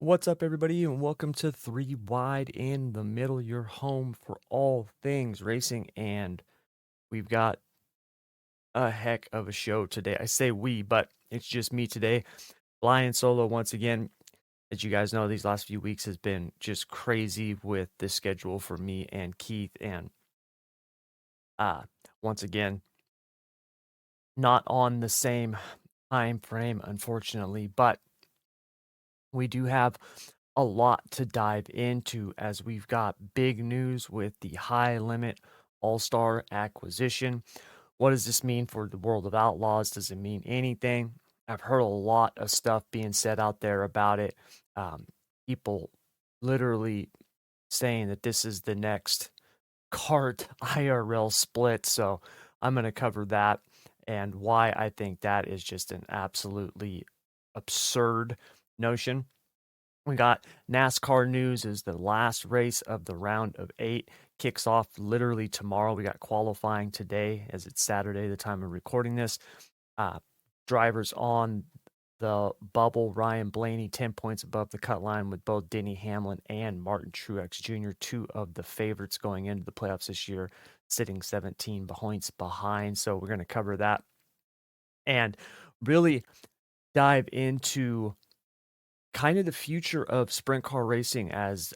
What's up, everybody, and welcome to Three Wide in the Middle, your home for all things racing. And we've got a heck of a show today. I say we, but it's just me today, flying solo once again. As you guys know, these last few weeks has been just crazy with the schedule for me and Keith. And uh, once again, not on the same time frame, unfortunately, but we do have a lot to dive into as we've got big news with the high limit all-star acquisition. What does this mean for the World of Outlaws? Does it mean anything? I've heard a lot of stuff being said out there about it. People literally saying that this is the next cart IRL split. So I'm going to cover that and why I think that is just an absolutely absurd notion. We got NASCAR news is the last race of the round of 8 kicks off literally tomorrow. We got qualifying today as it's Saturday, the time of recording this. Drivers on the bubble, Ryan Blaney, 10 points above the cut line with both Denny Hamlin and Martin Truex Jr., two of the favorites going into the playoffs this year, sitting 17 points behind. So we're going to cover that and really dive into kind of the future of sprint car racing as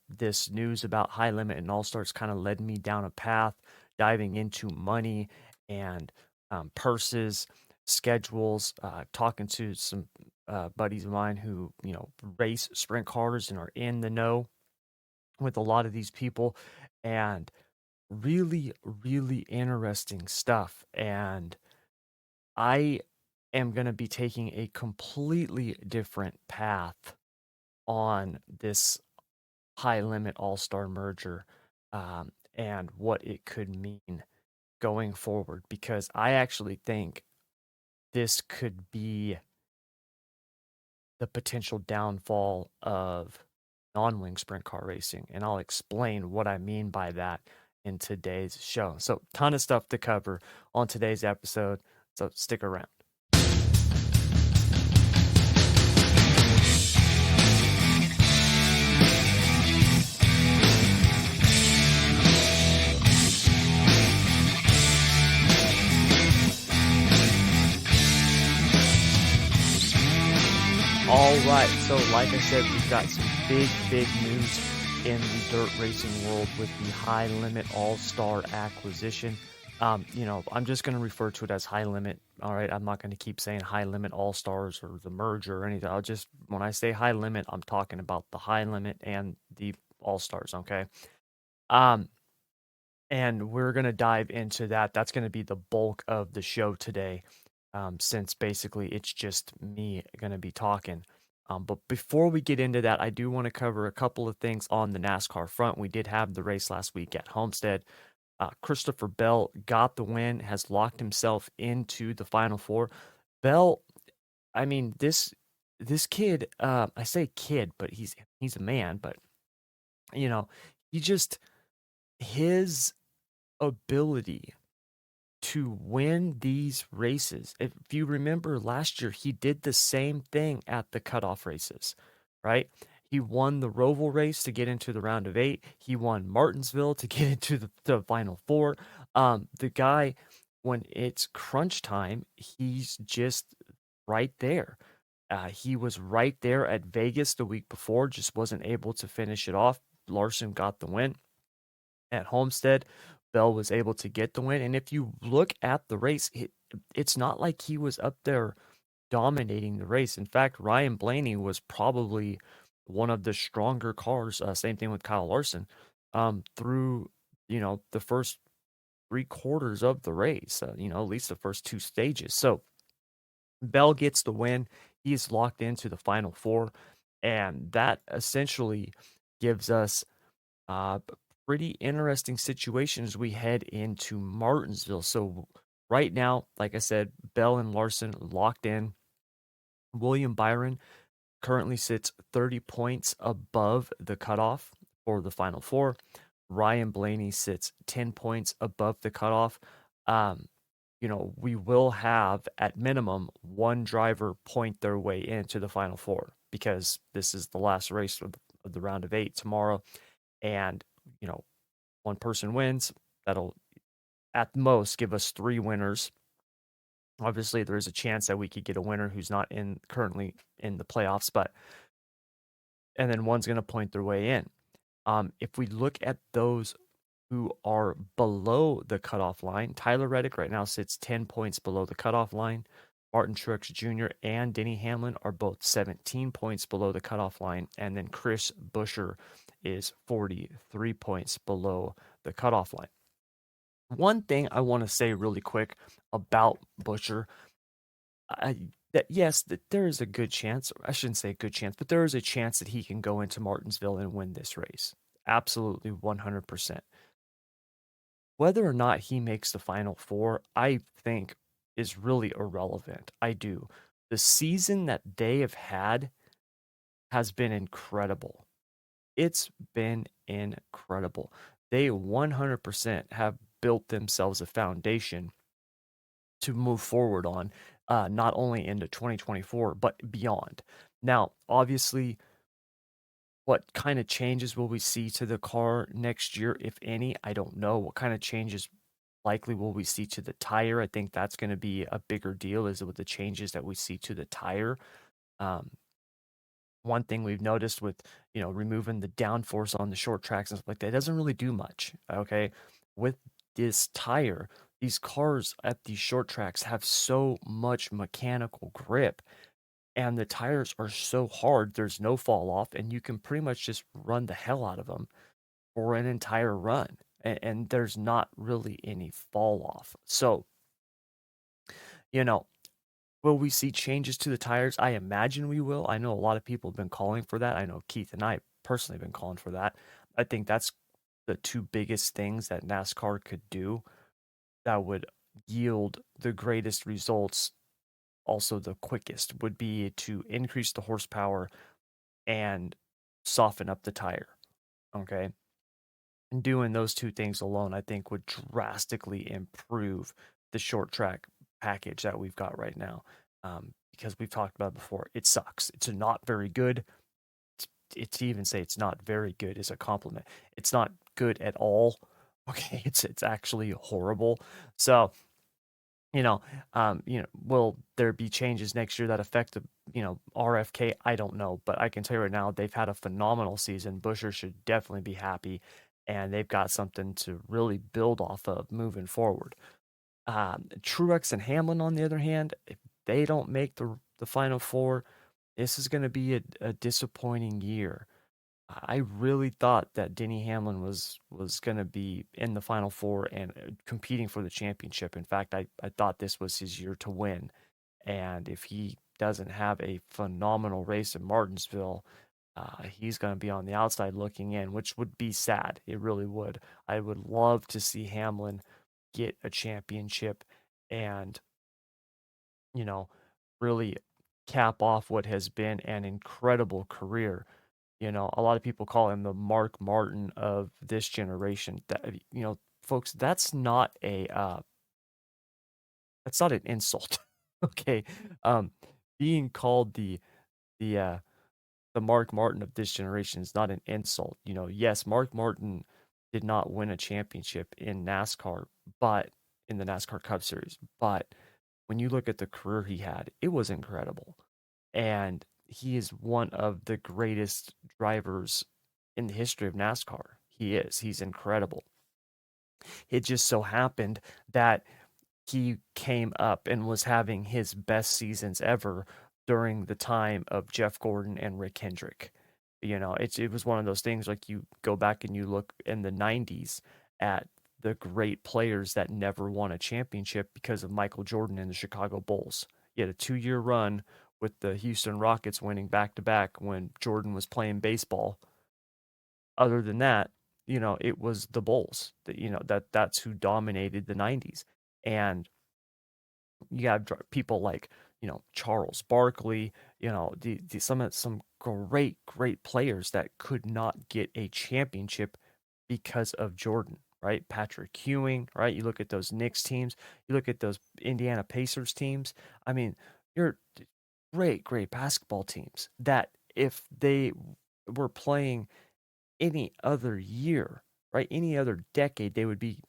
this news about high limit and all stars kind of led me down a path diving into money and purses, schedules, talking to some buddies of mine who race sprint cars and are in the know with a lot of these people, and really interesting stuff. And I am going to be taking a completely different path on this high limit all-star merger, and what it could mean going forward, because I actually think this could be the potential downfall of non-wing sprint car racing, and I'll explain what I mean by that in today's show. So ton of stuff to cover on today's episode, so stick around. All right, so like I said, we've got some big news in the dirt racing world with the high limit all-star acquisition. I'm just going to refer to it as high limit. All right, I'm not going to keep saying high limit all-stars or the merger or anything. When I say high limit, I'm talking about the high limit and the all-stars. Okay. And we're going to dive into that. That's going to be the bulk of the show today, since basically it's just me going to be talking. But before we get into that, I do want to cover a couple of things on the NASCAR front. We did have the race last week at Homestead. Christopher Bell got the win, has locked himself into the Final Four. Bell, I mean, this kid, I say kid, but he's a man, but he just, his ability to win these races. If you remember last year, he did the same thing at the cutoff races, right? He won the Roval race to get into the round of 8. He won Martinsville to get into the Final Four. The guy, when it's crunch time, he's just right there. He was right there at Vegas the week before, just wasn't able to finish it off. Larson got the win. At Homestead, Bell was able to get the win. And if you look at the race, it's not like he was up there dominating the race. In fact, Ryan Blaney was probably one of the stronger cars. Same thing with Kyle Larson, through the first 3/4 of the race. At least the first 2 stages. So Bell gets the win. He's locked into the Final Four, and that essentially gives us pretty interesting situation as we head into Martinsville. So right now, like I said, Bell and Larson locked in. William Byron currently sits 30 points above the cutoff for the Final Four. Ryan Blaney sits 10 points above the cutoff. We will have at minimum one driver point their way into the Final Four. because this is the last race of the round of 8 tomorrow. And, you know, one person wins. That'll at most give us 3 winners. Obviously, there's a chance that we could get a winner who's not currently in the playoffs, and then one's going to point their way in. If we look at those who are below the cutoff line, Tyler Reddick right now sits 10 points below the cutoff line. Martin Truex Jr. and Denny Hamlin are both 17 points below the cutoff line. And then Chris Buescher is 43 points below the cutoff line. One thing I want to say really quick about Buescher, that there is a good chance, I shouldn't say a good chance, but there is a chance that he can go into Martinsville and win this race. Absolutely 100%. Whether or not he makes the Final Four, I think is really irrelevant. I do. The season that they have had has been incredible. It's been incredible. They 100% have built themselves a foundation to move forward on, not only into 2024, but beyond. Now, obviously, what kind of changes will we see to the car next year, if any? I don't know. What kind of changes likely will we see to the tire? I think that's going to be a bigger deal, is with the changes that we see to the tire. Um, One thing we've noticed with, removing the downforce on the short tracks and stuff like that, it doesn't really do much. Okay. With this tire, these cars at these short tracks have so much mechanical grip, and the tires are so hard, there's no fall off, and you can pretty much just run the hell out of them for an entire run. And there's not really any fall off. So, you know, will we see changes to the tires? I imagine we will. I know a lot of people have been calling for that. I know Keith and I personally have been calling for that. I think that's the two biggest things that NASCAR could do that would yield the greatest results, also the quickest, would be to increase the horsepower and soften up the tire. Okay. And doing those two things alone, I think, would drastically improve the short track package that we've got right now. Because we've talked about it before, it sucks. It's not very good. To even say it's not very good is a compliment. It's not good at all. Okay, it's actually horrible. So, will there be changes next year that affect the, RFK? I don't know, but I can tell you right now, they've had a phenomenal season. Buescher should definitely be happy, and they've got something to really build off of moving forward. Truex and Hamlin, on the other hand, if they don't make the Final Four, this is going to be a disappointing year. I really thought that Denny Hamlin was going to be in the Final Four and competing for the championship. In fact, I thought this was his year to win. And if he doesn't have a phenomenal race in Martinsville, he's going to be on the outside looking in, which would be sad. It really would. I would love to see Hamlin get a championship and, you know, really cap off what has been an incredible career. A lot of people call him the Mark Martin of this generation. That, folks, that's not an insult. Okay. Being called the uh the Mark Martin of this generation is not an insult. Yes, Mark Martin did not win a championship in NASCAR, but in the NASCAR Cup Series. But when you look at the career he had, it was incredible. And he is one of the greatest drivers in the history of NASCAR. He is. He's incredible. It just so happened that he came up and was having his best seasons ever during the time of Jeff Gordon and Rick Hendrick. It was one of those things, like, you go back and you look in the 90s at the great players that never won a championship because of Michael Jordan and the Chicago Bulls. He had a 2-year run with the Houston Rockets winning back to back when Jordan was playing baseball. Other than that, it was the Bulls that's who dominated the 90s. And you have people like, Charles Barkley, some great players that could not get a championship because of Jordan, right? Patrick Ewing, right? You look at those Knicks teams, you look at those Indiana Pacers teams. I mean, you're great basketball teams that if they were playing any other year, right? Any other decade, they would be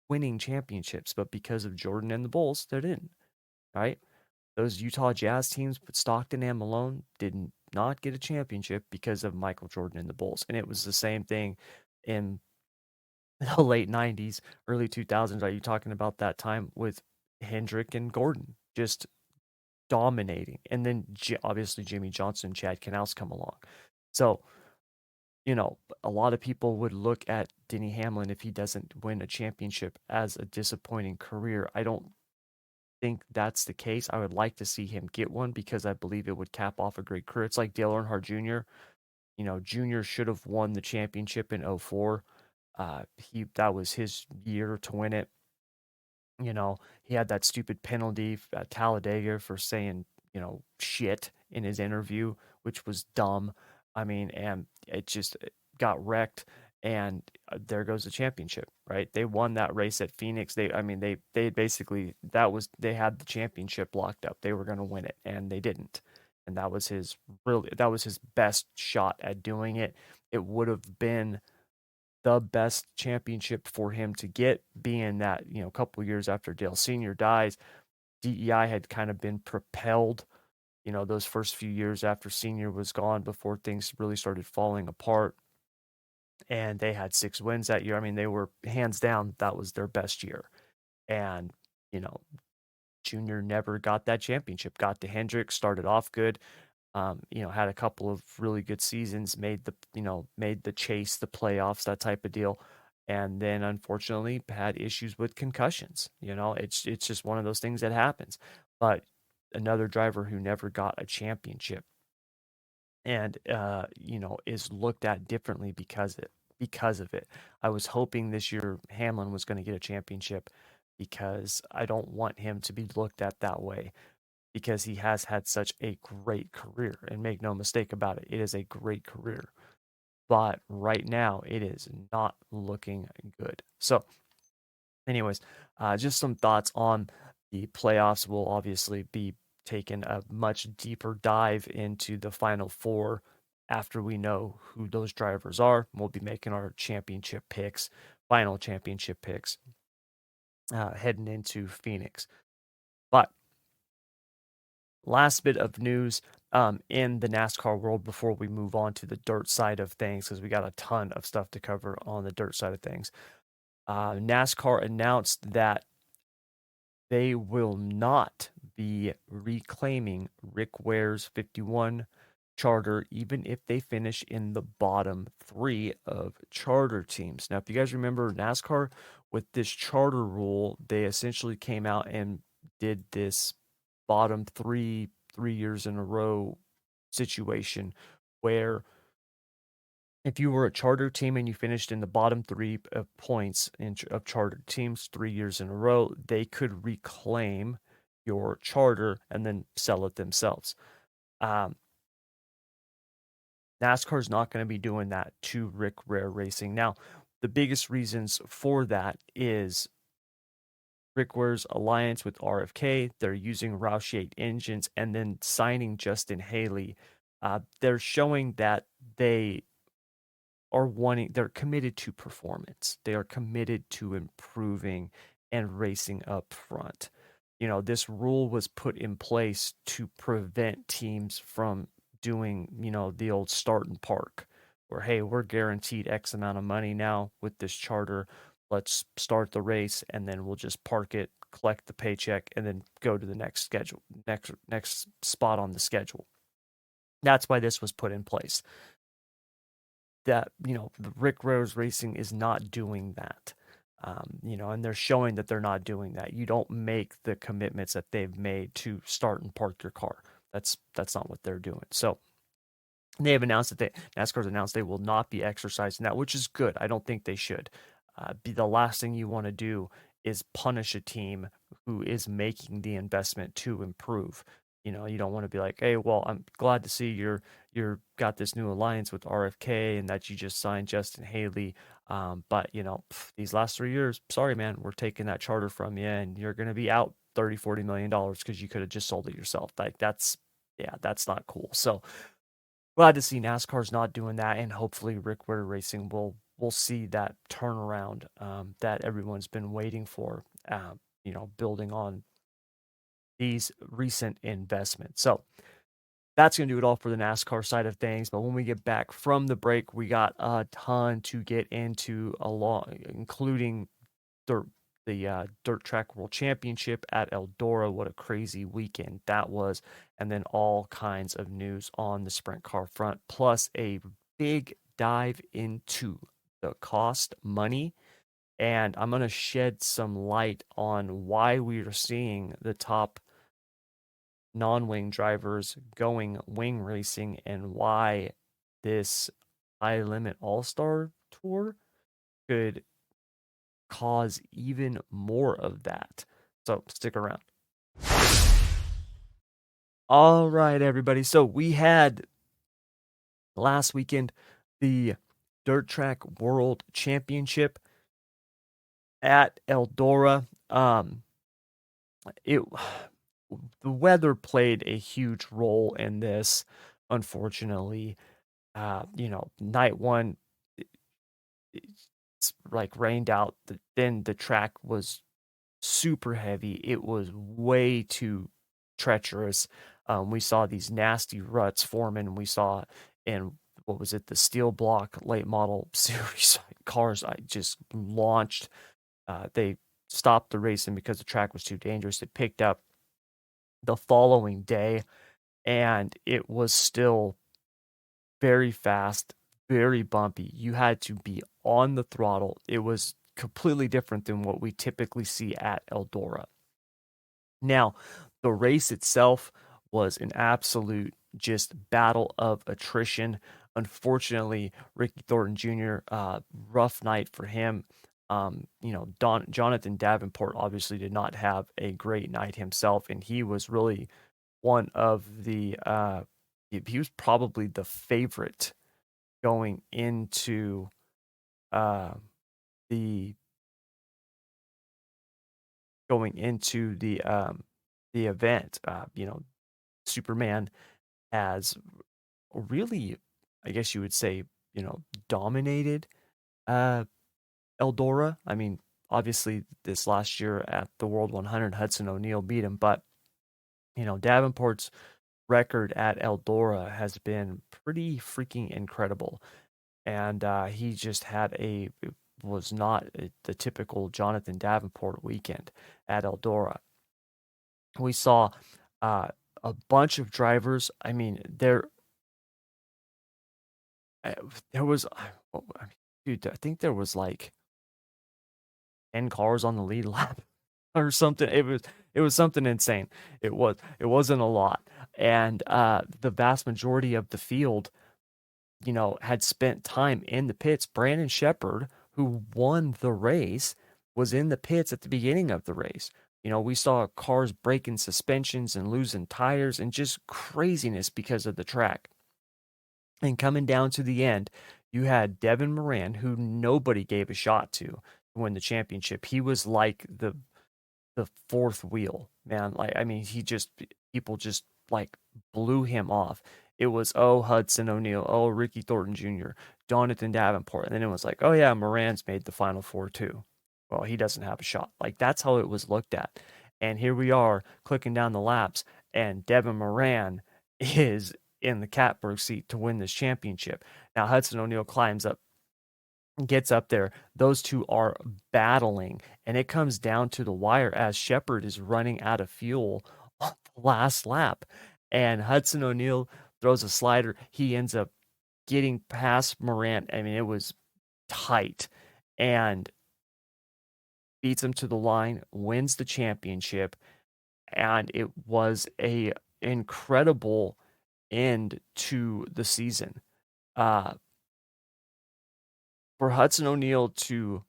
winning championships. But because of Jordan and the Bulls, they didn't, right? Those Utah Jazz teams with Stockton and Malone did not get a championship because of Michael Jordan and the Bulls. And it was the same thing in the late 90s, early 2000s. Are you talking about that time with Hendrick and Gordon just dominating? And then obviously Jimmy Johnson, Chad Knaus come along. So, a lot of people would look at Denny Hamlin if he doesn't win a championship as a disappointing career. I don't think that's the case. I would like to see him get one because I believe it would cap off a great career. It's like Dale Earnhardt Jr. Junior should have won the championship in '04. That was his year to win it. He had that stupid penalty at Talladega for saying, shit in his interview, which was dumb. I mean, and it just got wrecked, and there goes the championship, right? They won that race at Phoenix. They basically they had the championship locked up. They were going to win it, and they didn't. And that was his best shot at doing it. It would have been the best championship for him to get, being that, a couple years after Dale Sr. dies, DEI had kind of been propelled, those first few years after Sr. was gone before things really started falling apart. And they had 6 wins that year. I mean, they were hands down, that was their best year. And, Junior never got that championship. Got to Hendricks, started off good, had a couple of really good seasons, made the chase, the playoffs, that type of deal. And then unfortunately had issues with concussions. It's just one of those things that happens. But another driver who never got a championship and is looked at differently because of it. I was hoping this year Hamlin was going to get a championship because I don't want him to be looked at that way, because he has had such a great career. And make no mistake about it, it is a great career. But right now, it is not looking good. So, anyways, just some thoughts on the playoffs. We'll obviously be taking a much deeper dive into the Final Four after we know who those drivers are. We'll be making our final championship picks, heading into Phoenix. But last bit of news in the NASCAR world before we move on to the dirt side of things, because we got a ton of stuff to cover on the dirt side of things. NASCAR announced that they will not be reclaiming Rick Ware's 51 charter, even if they finish in the bottom 3 of charter teams. Now, if you guys remember NASCAR with this charter rule, they essentially came out and did this bottom 3 years in a row situation where if you were a charter team and you finished in the bottom 3 of points of charter teams 3 years in a row, they could reclaim your charter and then sell it themselves. NASCAR is not going to be doing that to Rick Ware Racing. Now, the biggest reasons for that is Rick Ware's alliance with RFK. They're using Roush 8 engines and then signing Justin Haley. They're showing that they're committed to performance. They are committed to improving and racing up front. This rule was put in place to prevent teams from doing, the old start and park, where, hey, we're guaranteed X amount of money now with this charter. Let's start the race and then we'll just park it, collect the paycheck, and then go to the next spot on the schedule. That's why this was put in place. That, Rick Rose Racing is not doing that. And they're showing that they're not doing that. You don't make the commitments that they've made to start and park your car. That's not what they're doing. So they have announced that NASCAR's announced they will not be exercising that, which is good. I don't think they should. The last thing you want to do is punish a team who is making the investment to improve. You don't want to be like, hey, well, I'm glad to see you're got this new alliance with RFK and that you just signed Justin Haley. But these last 3 years, sorry, man, we're taking that charter from you and you're going to be out $30-40 million because you could have just sold it yourself. Like that's not cool. So glad to see NASCAR's not doing that, and hopefully Rick Ware Racing will see that turnaround that everyone's been waiting for. Building on these recent investments. So that's going to do it all for the NASCAR side of things. But when we get back from the break, we got a ton to get into, including the Dirt Track World Championship at Eldora. What a crazy weekend that was. And then all kinds of news on the sprint car front, plus a big dive into the cost, money. And I'm going to shed some light on why we are seeing the top non-wing drivers going wing racing and why this high limit all-star tour could cause even more of that. So stick around. All right, everybody. So we had last weekend the Dirt Track World Championship at Eldora. It the weather played a huge role in this, unfortunately. Night one, it's like rained out. Then the track was super heavy. It was way too treacherous. We saw these nasty ruts forming. We saw in what was it, the steel block late model series cars I just launched. They stopped the racing because the track was too dangerous. It picked up the following day, and it was still very fast, very bumpy. You had to be on the throttle. It was completely different than what we typically see at Eldora. Now, the race itself was an absolute just battle of attrition. Unfortunately, Ricky Thornton Jr., rough night for him. Jonathan Davenport obviously did not have a great night himself, and he was really one of the he was probably the favorite going into uh, the the event. Superman has really, I guess you would say, dominated uh, Eldora. I mean, obviously, this last year at the World 100, Hudson O'Neal beat him, but Davenport's record at Eldora has been pretty freaking incredible, and he just had it was not the typical Jonathan Davenport weekend at Eldora. We saw uh, a bunch of drivers. I mean, there was, dude, I think there was like 10 cars on the lead lap or something. It was something insane. It wasn't a lot, and the vast majority of the field, had spent time in the pits. Brandon Shepherd, who won the race, was in the pits at the beginning of the race. We saw cars breaking suspensions and losing tires and just craziness because of the track. And coming down to the end, you had Devin Moran, who nobody gave a shot to win the championship. He was like the fourth wheel, man. Like, I mean, people just like blew him off. It was, oh, Hudson O'Neal, oh, Ricky Thornton Jr., Jonathan Davenport. And then it was like, oh, yeah, Moran's made the final four too. Well, he doesn't have a shot. Like, that's how it was looked at. And here we are clicking down the laps, and Devin Moran is in the catbird seat to win this championship. Now, Hudson O'Neal climbs up, gets up there. Those two are battling, and it comes down to the wire as Shepherd is running out of fuel on the last lap. And Hudson O'Neal throws a slider. He ends up getting past Morant. I mean, it was tight, and beats him to the line, wins the championship, and it was a incredible end to the season. For Hudson O'Neal to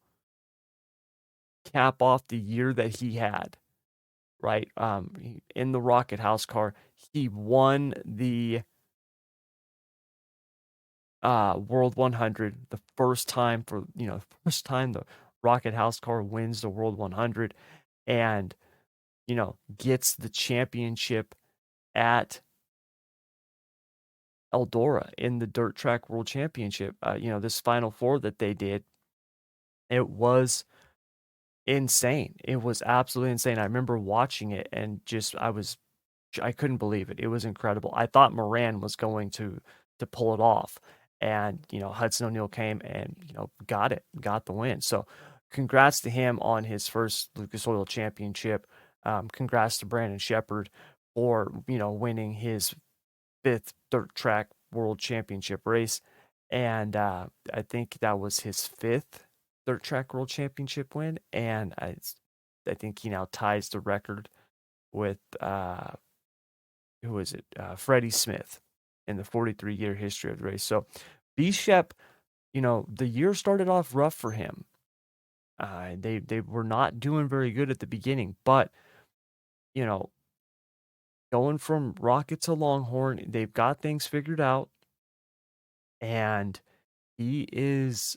cap off the year that he had, right? In the Rocket House car, he won the World 100, the first time first time the Rocket House car wins the World 100, and gets the championship at Eldora in the Dirt Track World Championship. This Final Four that they did, it was insane. It was absolutely insane. I remember watching it and I couldn't believe it. It was incredible. I thought Moran was going to pull it off, and Hudson O'Neal came and got the win. So, congrats to him on his first Lucas Oil Championship. Congrats to Brandon Shepherd for winning his fifth dirt track World Championship race, and I think that was his fifth dirt track World Championship win, and I think he now ties the record with who is it? Freddie Smith in the 43-year history of the race. So B-Shep, the year started off rough for him. They were not doing very good at the beginning, but going from Rocket to Longhorn, they've got things figured out, and he is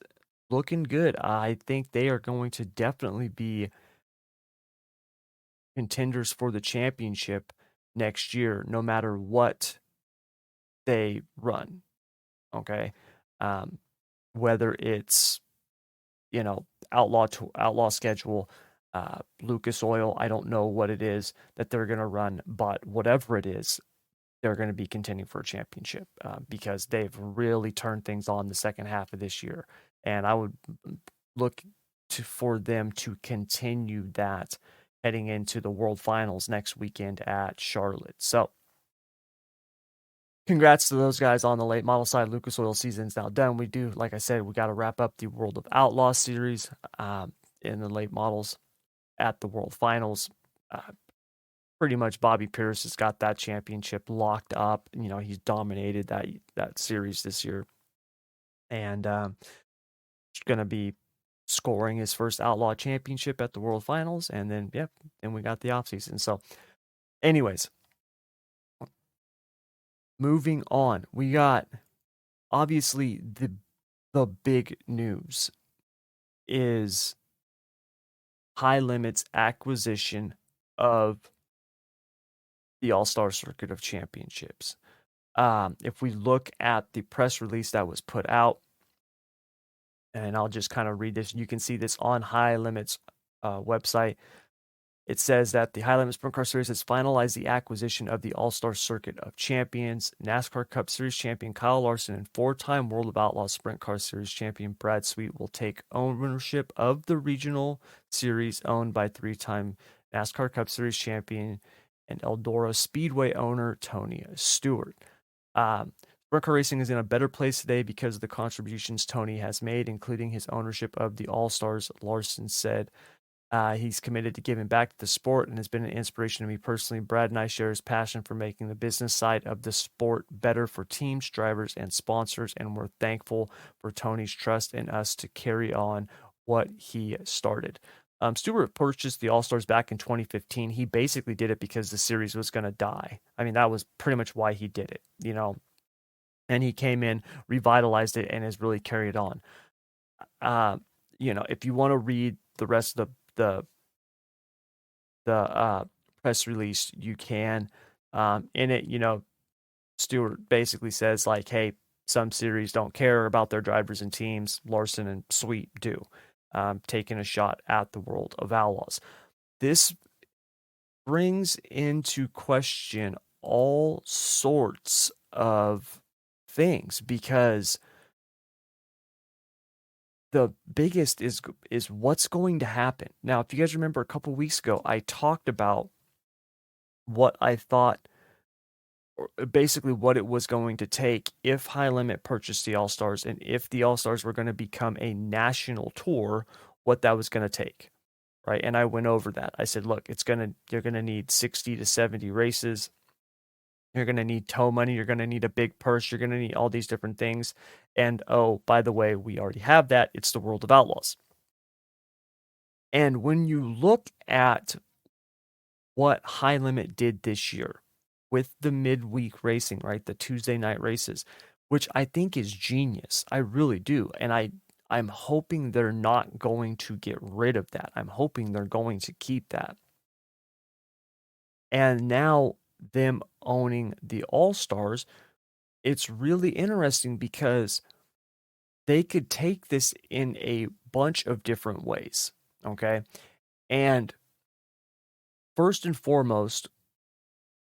looking good. I think they are going to definitely be contenders for the championship next year, no matter what they run. Okay. Whether it's, outlaw to outlaw schedule, Lucas Oil, I don't know what it is that they're going to run, but whatever it is, they're going to be contending for a championship because they've really turned things on the second half of this year. And I would look for them to continue that heading into the World Finals next weekend at Charlotte. So, congrats to those guys on the late model side. Lucas Oil season's now done. We do, like I said, we got to wrap up the World of Outlaws series in the late models at the World Finals. Pretty much Bobby Pierce has got that championship locked up. He's dominated that series this year. And he's going to be scoring his first Outlaw championship at the World Finals. And then, then we got the offseason. So, anyways, moving on. We got, obviously, the big news is High Limit's acquisition of the All-Star Circuit of Championships. If we look at the press release that was put out, and I'll just kind of read this, you can see this on High Limit's website. It says that the High Limit Sprint Car Series has finalized the acquisition of the All-Star Circuit of Champions. NASCAR Cup Series champion Kyle Larson and four-time World of Outlaws Sprint Car Series champion Brad Sweet will take ownership of the regional series owned by three-time NASCAR Cup Series champion and Eldora Speedway owner Tony Stewart. Sprint car racing is in a better place today because of the contributions Tony has made, including his ownership of the All-Stars, Larson said. He's committed to giving back to the sport and has been an inspiration to me personally. Brad and I share his passion for making the business side of the sport better for teams, drivers, and sponsors, and we're thankful for Tony's trust in us to carry on what he started. Stewart purchased the All-Stars back in 2015. He basically did it because the series was going to die. I mean, that was pretty much why he did it, and he came in, revitalized it, and has really carried on. If you want to read the rest of the press release, you can. In it, Stewart basically says like, hey, some series don't care about their drivers and teams. Larson and Sweet do. Taking a shot at the World of Outlaws. This brings into question all sorts of things because the biggest is what's going to happen. Now, if you guys remember a couple weeks ago, I talked about what I thought, or basically what it was going to take if High Limit purchased the All-Stars and if the All-Stars were going to become a national tour, what that was going to take, right? And I went over that. I said, look, you're going to need 60 to 70 races. You're going to need tow money. You're going to need a big purse. You're going to need all these different things. And oh, by the way, we already have that. It's the World of Outlaws. And when you look at what High Limit did this year with the midweek racing, right? The Tuesday night races, which I think is genius. I really do. And I'm hoping they're not going to get rid of that. I'm hoping they're going to keep that. And now them owning the All-Stars, it's really interesting because they could take this in a bunch of different ways. Okay. And first and foremost,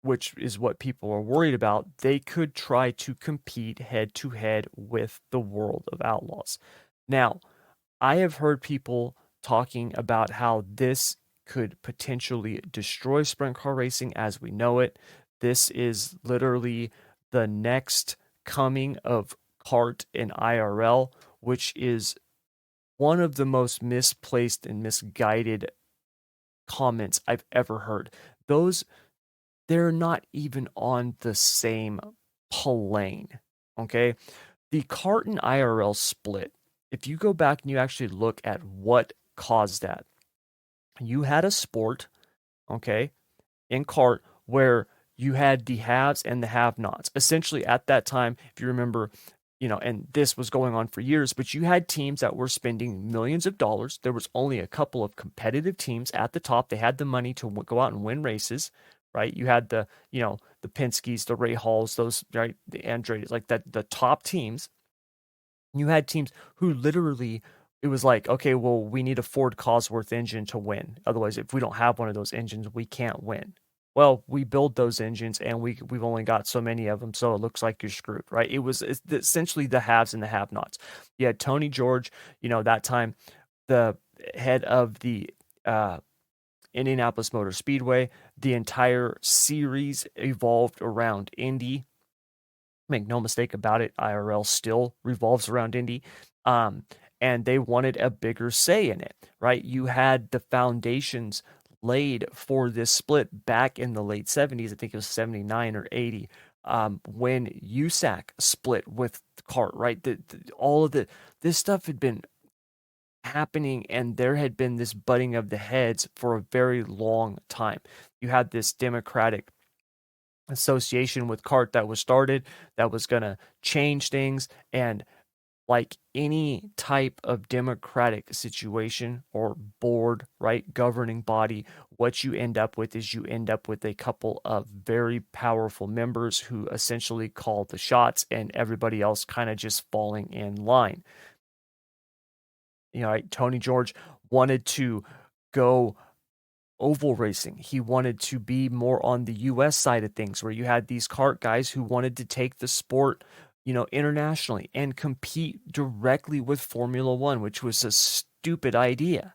which is what people are worried about, they could try to compete head to head with the World of Outlaws. Now, I have heard people talking about how this could potentially destroy sprint car racing as we know it. This is literally the next coming of kart and IRL, which is one of the most misplaced and misguided comments I've ever heard. Those they're not even on the same plane. Okay. The kart and IRL split, if you go back and you actually look at what caused that, you had a sport, okay, in kart where you had the haves and the have nots. Essentially, at that time, if you remember, and this was going on for years, but you had teams that were spending millions of dollars. There was only a couple of competitive teams at the top. They had the money to go out and win races, right? You had the Penske's, the Ray Halls, those, right, the Andretti's, like that, the top teams. You had teams who literally, it was like, okay, well, we need a Ford Cosworth engine to win. Otherwise, if we don't have one of those engines, we can't win. Well, we build those engines and we've only got so many of them, so it looks like you're screwed, right? It's essentially the haves and the have-nots. You had Tony George, that time the head of the Indianapolis Motor Speedway. The entire series evolved around Indy. Make no mistake about it, IRL still revolves around Indy. And they wanted a bigger say in it, right? You had the foundations laid for this split back in the late 70s. I think it was 79 or 80. When USAC split with CART, right? All of this stuff had been happening, and there had been this butting of the heads for a very long time. You had this Democratic association with CART that was started that was going to change things. And like any type of democratic situation or board, right, governing body, what you end up with is you end up with a couple of very powerful members who essentially call the shots and everybody else kind of just falling in line. Right, Tony George wanted to go oval racing. He wanted to be more on the US side of things, where you had these kart guys who wanted to take the sport, internationally and compete directly with Formula One, which was a stupid idea,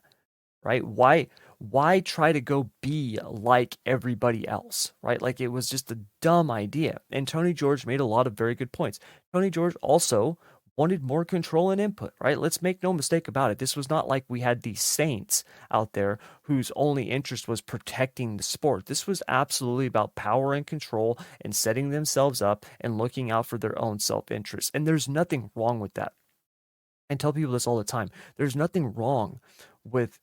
right? Why try to go be like everybody else, right? Like it was just a dumb idea. And Tony George made a lot of very good points. Tony George also wanted more control and input, right? Let's make no mistake about it. This was not like we had these saints out there whose only interest was protecting the sport. This was absolutely about power and control and setting themselves up and looking out for their own self-interest. And there's nothing wrong with that. I tell people this all the time. There's nothing wrong with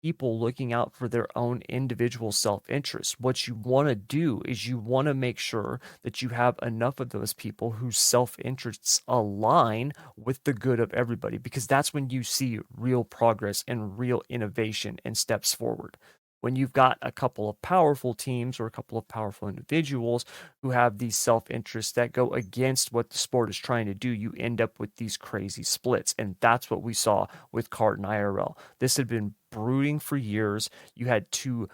people looking out for their own individual self-interest. What you want to do is you want to make sure that you have enough of those people whose self-interests align with the good of everybody, because that's when you see real progress and real innovation and steps forward. When you've got a couple of powerful teams or a couple of powerful individuals who have these self-interests that go against what the sport is trying to do, you end up with these crazy splits. And that's what we saw with CART and IRL. This had been brooding for years. You had two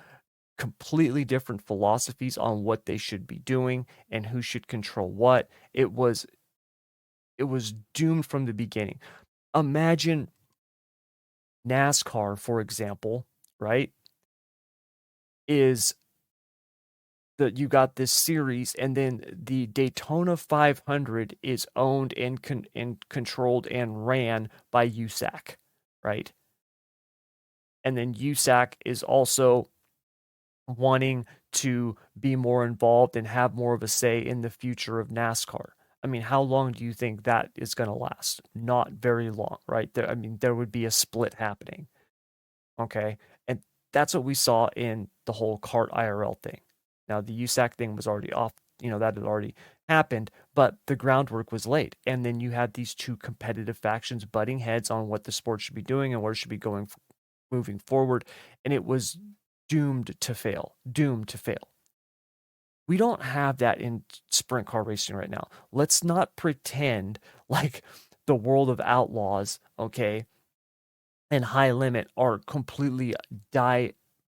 completely different philosophies on what they should be doing and who should control what. It was doomed from the beginning. Imagine NASCAR, for example, right? Is that you got this series, and then the Daytona 500 is owned and controlled and ran by USAC, right? And then USAC is also wanting to be more involved and have more of a say in the future of NASCAR. I mean, how long do you think that is going to last? Not very long, right? There would be a split happening. Okay. And that's what we saw in the whole CART IRL thing. Now, the USAC thing was already off, that had already happened, but the groundwork was laid. And then you had these two competitive factions butting heads on what the sport should be doing and where it should be going moving forward. And it was doomed to fail, doomed to fail. We don't have that in sprint car racing right now. Let's not pretend like the World of Outlaws, okay, and High Limit are completely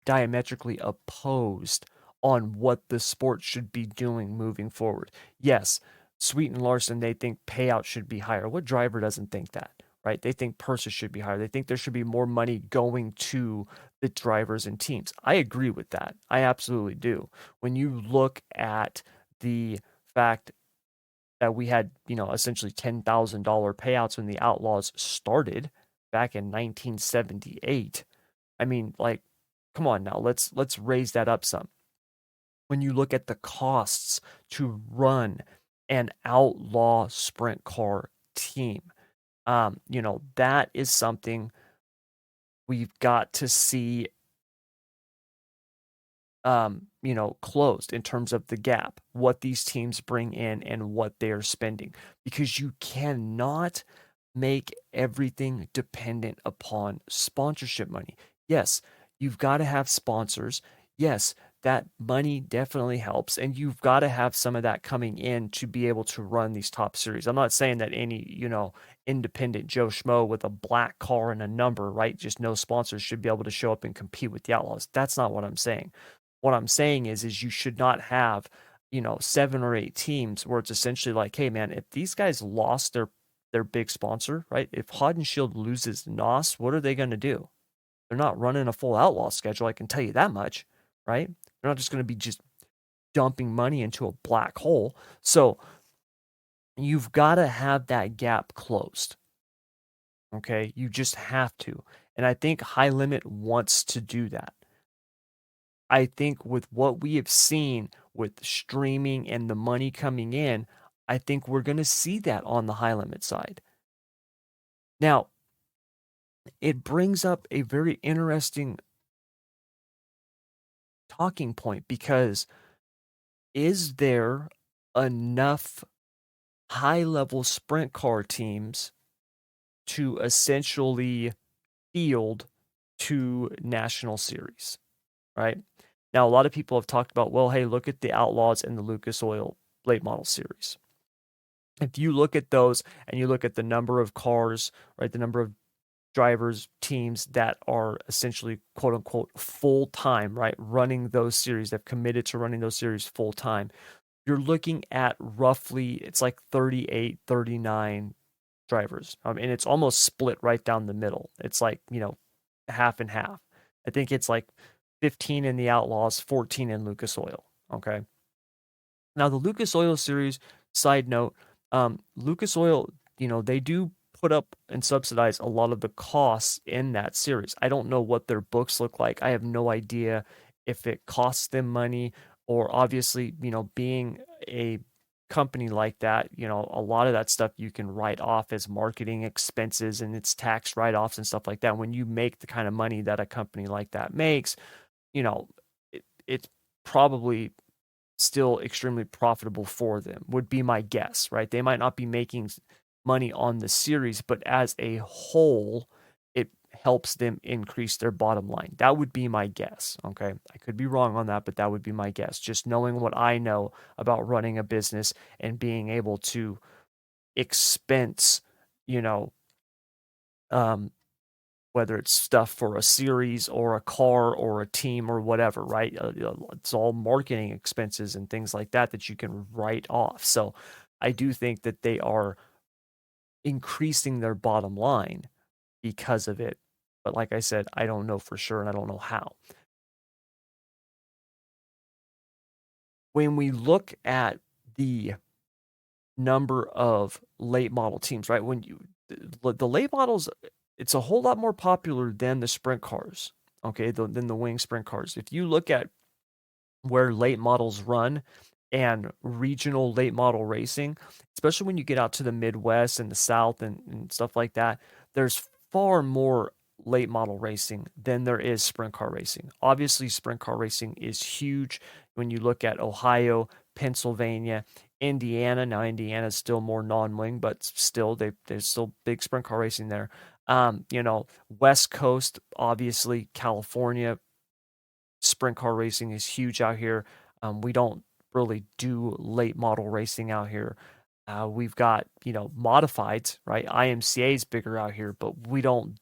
diametrically opposed on what the sport should be doing moving forward. Yes, Sweet and Larson, they think payout should be higher. What driver doesn't think that, right? They think purses should be higher. They think there should be more money going to the drivers and teams. I agree with that. I absolutely do. When you look at the fact that we had, essentially $10,000 payouts when the Outlaws started back in 1978. I mean, like, come on now, let's raise that up some. When you look at the costs to run an outlaw sprint car team, that is something we've got to see closed in terms of the gap, what these teams bring in and what they are spending, because you cannot make everything dependent upon sponsorship money. Yes, you've got to have sponsors. Yes, that money definitely helps, and you've got to have some of that coming in to be able to run these top series. I'm not saying that any, independent Joe Schmo with a black car and a number, right? Just no sponsors should be able to show up and compete with the Outlaws. That's not what I'm saying. What I'm saying is you should not have, 7 or 8 teams where it's essentially like, hey man, if these guys lost their big sponsor, right? If Hod and Shield loses NOS, what are they going to do? They're not running a full outlaw schedule, I can tell you that much, right? They're not just going to be just dumping money into a black hole. So you've got to have that gap closed. Okay? You just have to. And I think High Limit wants to do that. I think with what we have seen with streaming and the money coming in, I think we're going to see that on the High Limit side. Now, it brings up a very interesting talking point, because is there enough high-level sprint car teams to essentially field 2 national series, right? Now, a lot of people have talked about, well, hey, look at the Outlaws and the Lucas Oil late model series. If you look at those and you look at the number of cars, right, the number of drivers, teams that are essentially quote unquote full time, right, running those series, they've committed to running those series full time, you're looking at roughly, it's like 38, 39 drivers. And it's almost split right down the middle. It's like, half and half. I think it's like 15 in the Outlaws, 14 in Lucas Oil. Okay. Now, the Lucas Oil series, side note, Lucas Oil, they do put up and subsidize a lot of the costs in that series. I don't know what their books look like. I have no idea if it costs them money, or obviously, being a company like that, a lot of that stuff you can write off as marketing expenses, and it's tax write-offs and stuff like that. When you make the kind of money that a company like that makes, it's probably still extremely profitable for them, would be my guess, right? They might not be making money on the series, but as a whole, it helps them increase their bottom line. That would be my guess, okay? I could be wrong on that, but that would be my guess. Just knowing what I know about running a business and being able to expense, you know, um, whether it's stuff for a series or a car or a team or whatever, right? It's all marketing expenses and things like that that you can write off. So I do think that they are increasing their bottom line because of it. But like I said, I don't know for sure, and I don't know how. When we look at the number of late model teams, right? When the late models, it's a whole lot more popular than the sprint cars, okay, than the wing sprint cars. If you look at where late models run and regional late model racing, especially when you get out to the Midwest and the South and stuff like that, there's far more late model racing than there is sprint car racing. Obviously, sprint car racing is huge when you look at Ohio, Pennsylvania, Indiana. Now, Indiana is still more non-wing, but still, there's still big sprint car racing there. West Coast, obviously, California, sprint car racing is huge out here. We don't really do late model racing out here. We've got, modifieds, right? IMCA is bigger out here, but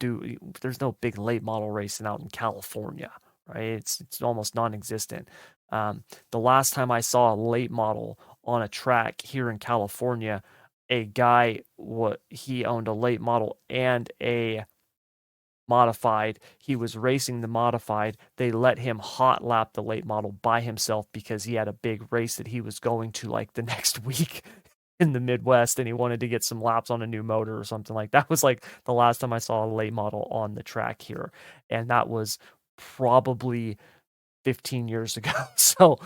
there's no big late model racing out in California, right? It's almost non-existent. The last time I saw a late model on a track here in California, a guy, he owned a late model and a modified. He was racing the modified. They let him hot lap the late model by himself because he had a big race that he was going to like the next week in the Midwest, and he wanted to get some laps on a new motor or something. Like that was like the last time I saw a late model on the track here, and that was probably 15 years ago. So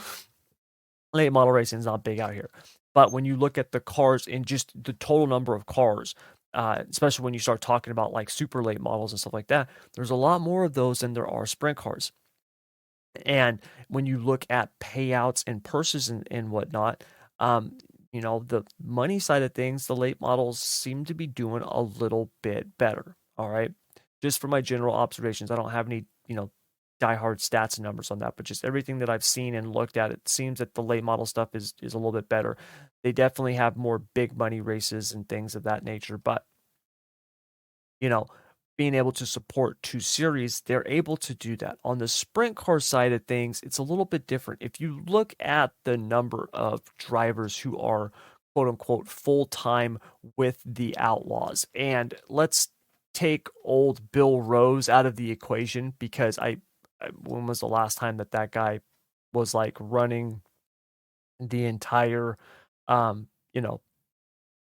late model racing is not big out here. But when you look at the cars and just the total number of cars, especially when you start talking about like super late models and stuff like that, there's a lot more of those than there are sprint cars. And when you look at payouts and purses and whatnot, the money side of things, the late models seem to be doing a little bit better. All right. Just for my general observations, I don't have any, diehard stats and numbers on that, but just everything that I've seen and looked at, it seems that the late model stuff is a little bit better. They definitely have more big money races and things of that nature, but being able to support 2 series, they're able to do that. On the sprint car side of things, it's a little bit different. If you look at the number of drivers who are quote unquote full-time with the Outlaws, and let's take old Bill Rose out of the equation because when was the last time that guy was like running the entire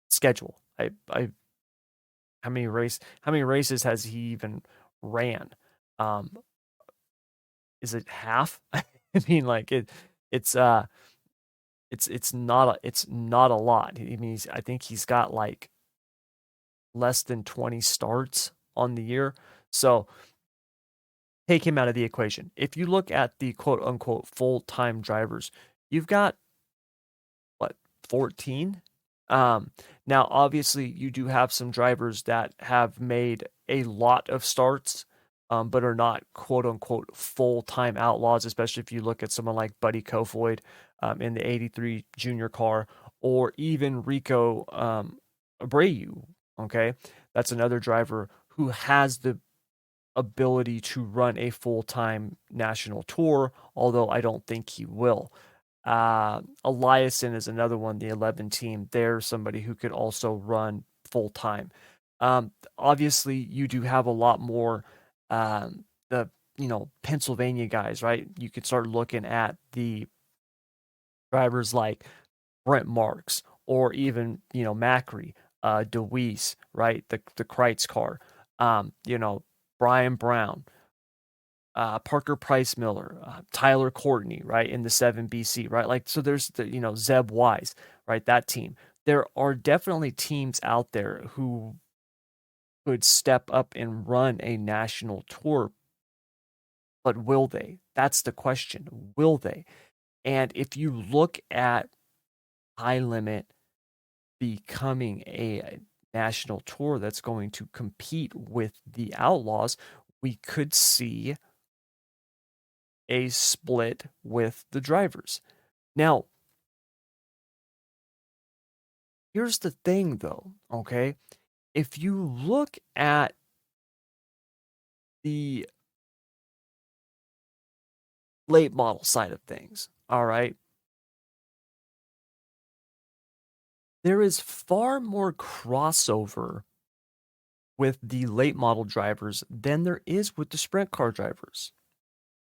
schedule? How many races has he even ran? Is it half? I mean, like it's not a lot. I mean, I think he's got like less than 20 starts on the year. So take him out of the equation. If you look at the quote unquote full-time drivers, you've got 14? Now obviously you do have some drivers that have made a lot of starts, but are not quote unquote full-time Outlaws, especially if you look at someone like Buddy Kofoid in the 83 junior car, or even Rico Abreu. Okay. That's another driver who has the ability to run a full-time national tour, although I don't think he will. Eliason is another one, the 11 team. They're somebody who could also run full time. Obviously, you do have a lot more the Pennsylvania guys, right? You could start looking at the drivers like Brent Marks or even Macri, DeWeese, right? The Kreitz car, Brian Brown. Parker Price Miller, Tyler Courtney, right, in the 7BC, right? Like, so there's the, Zeb Wise, right? That team. There are definitely teams out there who could step up and run a national tour, but will they? That's the question. Will they? And if you look at High Limit becoming a national tour that's going to compete with the Outlaws, we could see a split with the drivers. Now, here's the thing though, okay? If you look at the late model side of things, all right, there is far more crossover with the late model drivers than there is with the sprint car drivers.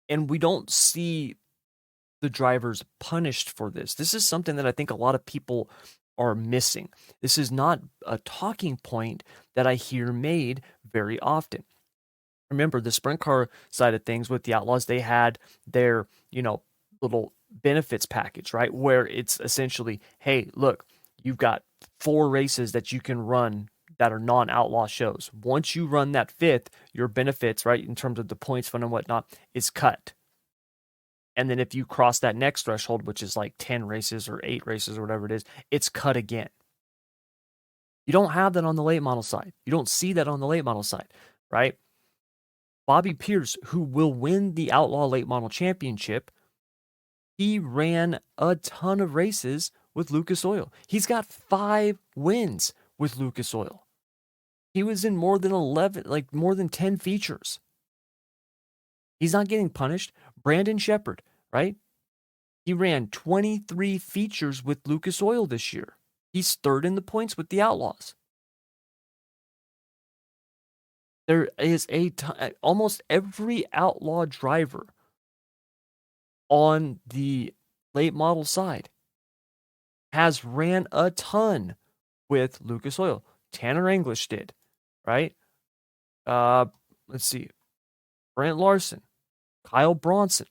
And we don't see the drivers punished for this. This is something that I think a lot of people are missing. This is not a talking point that I hear made very often. Remember, the sprint car side of things with the Outlaws, they had their, little benefits package, right? Where it's essentially, hey, look, you've got 4 races that you can run that are non-outlaw shows. Once you run that 5th, your benefits, right, in terms of the points fund and whatnot, is cut. And then if you cross that next threshold, which is like 10 races or 8 races or whatever it is, it's cut again. You don't have that on the late model side. You don't see that on the late model side, right? Bobby Pierce, who will win the Outlaw Late Model Championship, He ran a ton of races with Lucas Oil. He's got 5 wins with Lucas Oil. He was in more than 11, like more than 10 features. He's not getting punished. Brandon Shepherd, right? He ran 23 features with Lucas Oil this year. He's third in the points with the Outlaws. There is almost every outlaw driver on the late model side has ran a ton with Lucas Oil. Tanner English did, right? Let's see. Brant Larson, Kyle Bronson.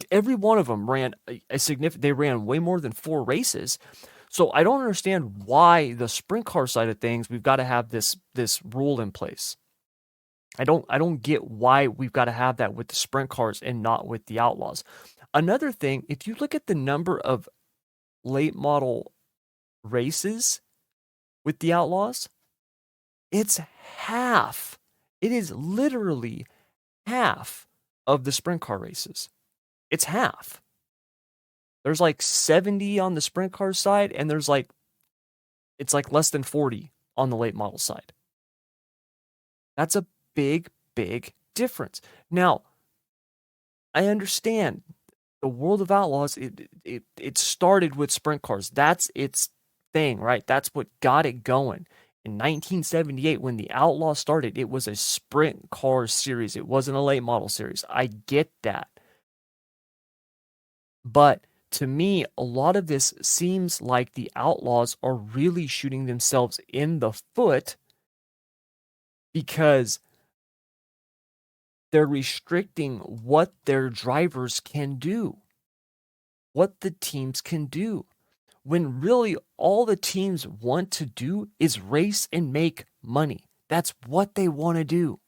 Every one of them ran a significant. They ran way more than 4 races. So I don't understand why the sprint car side of things we've got to have this rule in place. I don't get why we've got to have that with the sprint cars and not with the Outlaws. Another thing, if you look at the number of late model races with the Outlaws, it's half. It is literally half of the sprint car races. It's half. There's like 70 on the sprint car side, and it's like less than 40 on the late model side. That's a big, big difference. Now, I understand the World of Outlaws, it started with sprint cars. That's its thing, right? That's what got it going. In 1978, when the Outlaws started, it was a sprint car series. It wasn't a late model series. I get that. But to me, a lot of this seems like the Outlaws are really shooting themselves in the foot because they're restricting what their drivers can do, what the teams can do, when really all the teams want to do is race and make money. That's what they want to do.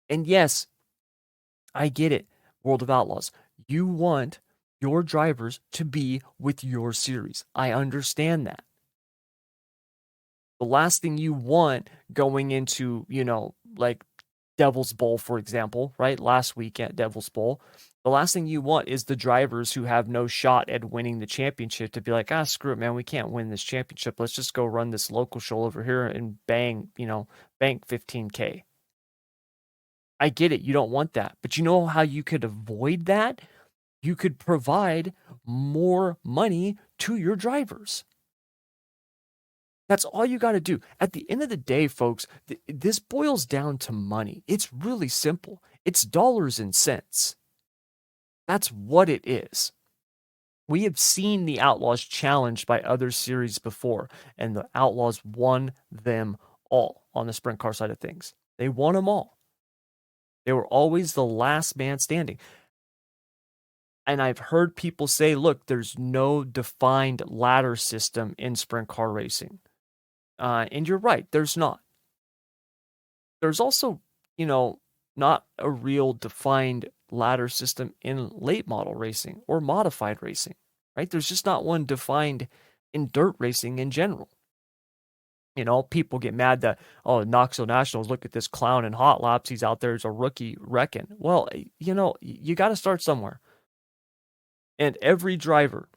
And yes, I get it, World of Outlaws. You want your drivers to be with your series. I understand that. The last thing you want going into, like Devil's Bowl, for example, right? Last week at Devil's Bowl, the last thing you want is the drivers who have no shot at winning the championship to be like, screw it, man, we can't win this championship. Let's just go run this local show over here and bank 15K. I get it. You don't want that. But you know how you could avoid that? You could provide more money to your drivers. That's all you got to do. At the end of the day, folks, this boils down to money. It's really simple. It's dollars and cents. That's what it is. We have seen the Outlaws challenged by other series before, and the Outlaws won them all on the sprint car side of things. They won them all. They were always the last man standing. And I've heard people say, look, there's no defined ladder system in sprint car racing. And you're right, there's not. There's also, not a real defined ladder system in late model racing or modified racing, right? There's just not one defined in dirt racing in general. People get mad that, Knoxville Nationals, look at this clown in hot laps. He's out there as a rookie wrecking. Well, you got to start somewhere. And every driver,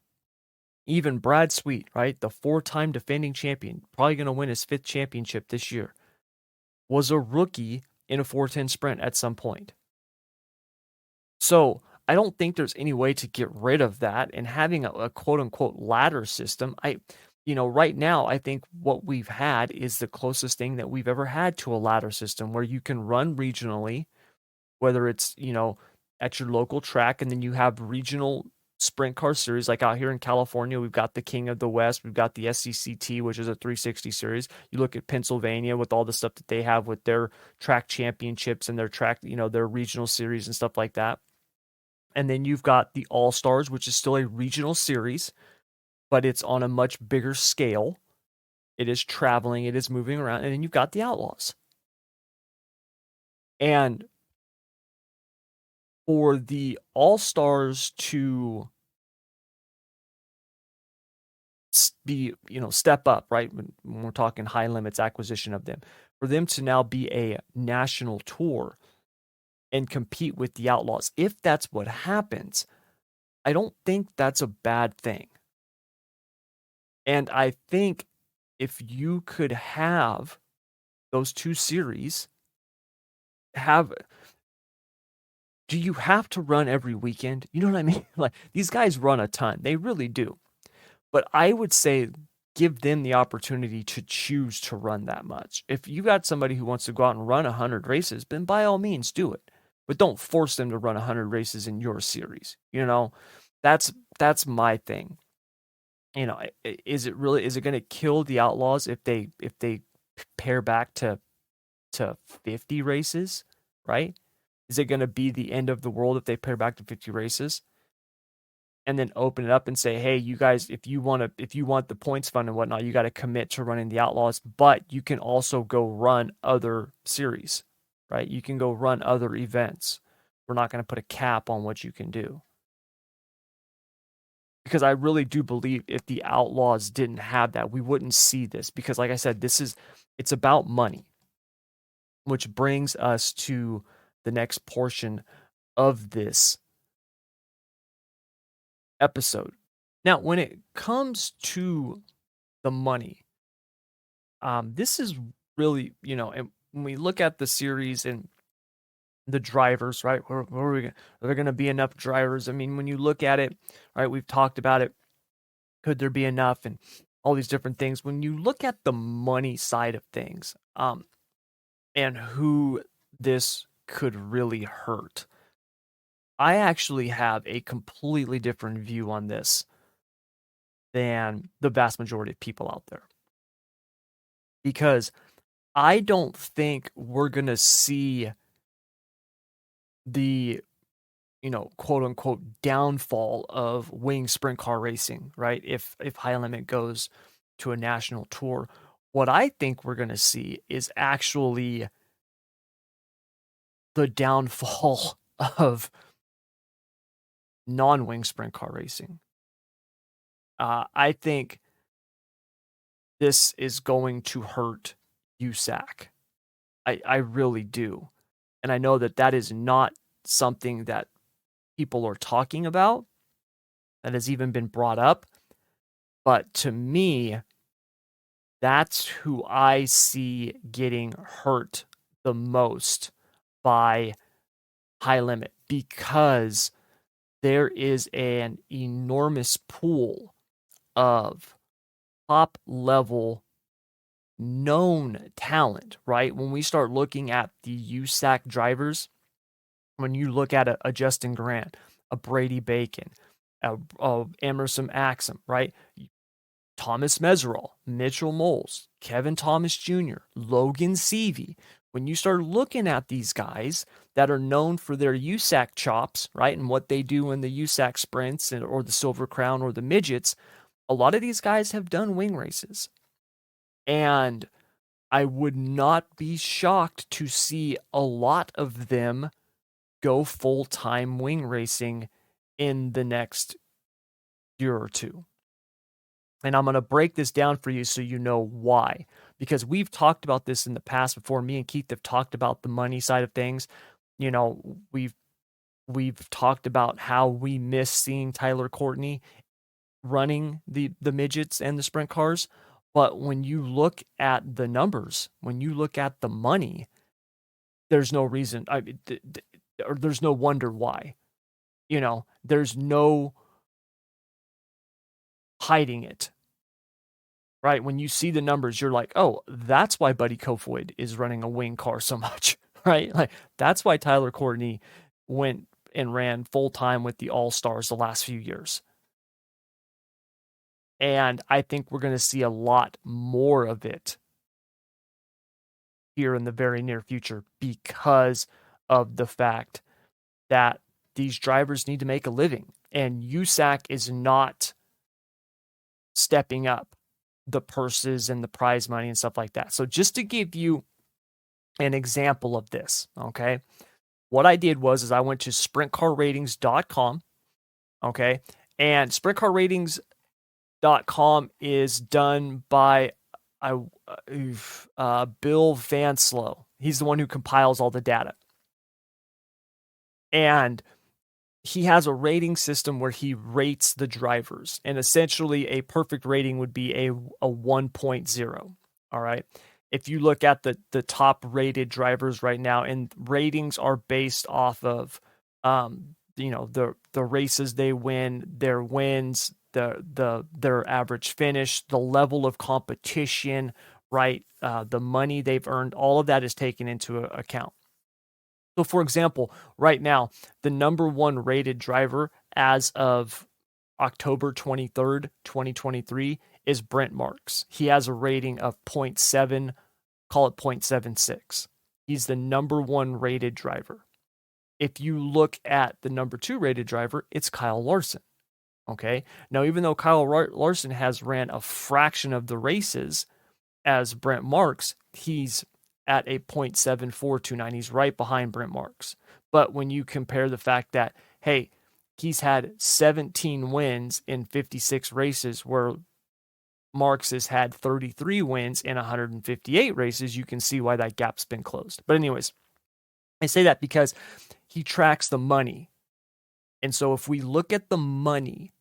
even Brad Sweet, right, the 4-time defending champion, probably going to win his 5th championship this year, was a rookie in a 410 sprint at some point. So I don't think there's any way to get rid of that. And having a quote unquote ladder system, right now, I think what we've had is the closest thing that we've ever had to a ladder system where you can run regionally, whether it's, at your local track, and then you have regional sprint car series. Like out here in California, we've got the King of the West. We've got the SCCT, which is a 360 series. You look at Pennsylvania with all the stuff that they have with their track championships and their track, their regional series and stuff like that. And then you've got the All-Stars, which is still a regional series, but it's on a much bigger scale. It is traveling, it is moving around. And then you've got the Outlaws. And for the All-Stars to be, step up, right? When we're talking high limits acquisition of them, for them to now be a national tour, and compete with the Outlaws. If that's what happens, I don't think that's a bad thing. And I think if you could have those two series, do you have to run every weekend? You know what I mean? Like, these guys run a ton. They really do. But I would say give them the opportunity to choose to run that much. If you got somebody who wants to go out and run 100 races, then by all means do it. But don't force them to run 100 races in your series. That's my thing. Is it going to kill the Outlaws if they pare back to 50 races, right? Is it going to be the end of the world if they pare back to 50 races? And then open it up and say, hey, you guys, if you want the points fund and whatnot, you got to commit to running the Outlaws, but you can also go run other series, right? You can go run other events. We're not going to put a cap on what you can do. Because I really do believe if the Outlaws didn't have that, we wouldn't see this. Because like I said, it's about money, which brings us to the next portion of this episode. Now, when it comes to the money, this is really, and when we look at the series and the drivers, right? Are there going to be enough drivers? I mean, when you look at it, right, we've talked about it. Could there be enough and all these different things? When you look at the money side of things, and who this could really hurt, I actually have a completely different view on this than the vast majority of people out there. Because I don't think we're going to see the, quote unquote downfall of wing sprint car racing, right? If High Limit goes to a national tour, what I think we're going to see is actually the downfall of non-wing sprint car racing. I think this is going to hurt USAC. I really do. And I know that is not something that people are talking about, that has even been brought up. But to me, that's who I see getting hurt the most by High Limit, because there is an enormous pool of top level known talent, right? When we start looking at the USAC drivers, when you look at a Justin Grant, a Brady Bacon, a Emerson Axum, right? Thomas Meserol, Mitchell Moles, Kevin Thomas Jr., Logan Seavey. When you start looking at these guys that are known for their USAC chops, right, and what they do in the USAC sprints or the Silver Crown or the midgets, a lot of these guys have done wing races. And I would not be shocked to see a lot of them go full-time wing racing in the next year or two. And I'm going to break this down for you so you know why. Because we've talked about this in the past before. Me and Keith have talked about the money side of things. We've talked about how we miss seeing Tyler Courtney running the midgets and the sprint cars. But when you look at the numbers, when you look at the money, there's no reason, or there's no wonder why. There's no hiding it, right? When you see the numbers, you're like, oh, that's why Buddy Kofoid is running a wing car so much, right? Like, that's why Tyler Courtney went and ran full time with the All-Stars the last few years. And I think we're going to see a lot more of it here in the very near future because of the fact that these drivers need to make a living. And USAC is not stepping up the purses and the prize money and stuff like that. So just to give you an example of this, okay, what I did was I went to sprintcarratings.com, okay, and sprintcarratings.com is done by Bill Vanslow. He's the one who compiles all the data. And he has a rating system where he rates the drivers. And essentially, a perfect rating would be a 1.0. All right. If you look at the top rated drivers right now, and ratings are based off of the races they win, their wins, their average finish, the level of competition, right? The money they've earned, all of that is taken into account. So, for example, right now, the number one rated driver as of October 23rd, 2023 is Brent Marks. He has a rating of 0.7, call it 0.76. He's the number one rated driver. If you look at the number two rated driver, it's Kyle Larson. Okay. Now, even though Kyle Larson has ran a fraction of the races as Brent Marks, he's at a 0.7429. He's right behind Brent Marks. But when you compare the fact that, hey, he's had 17 wins in 56 races, where Marks has had 33 wins in 158 races, you can see why that gap's been closed. But anyways, I say that because he tracks the money. And so if we look at the money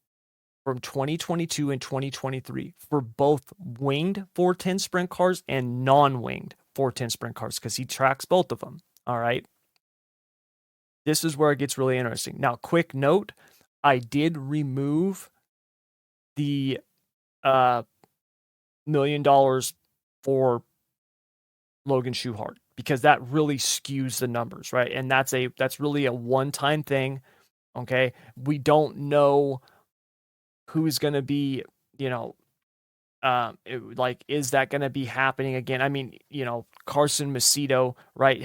from 2022 and 2023 for both winged 410 sprint cars and non-winged 410 sprint cars, because he tracks both of them. All right. This is where it gets really interesting. Now, quick note, I did remove the $1 million for Logan Schuchart, because that really skews the numbers, right? And that's really a one-time thing. Okay. We don't know who's going to be, is that going to be happening again? I mean, Carson Macedo, right?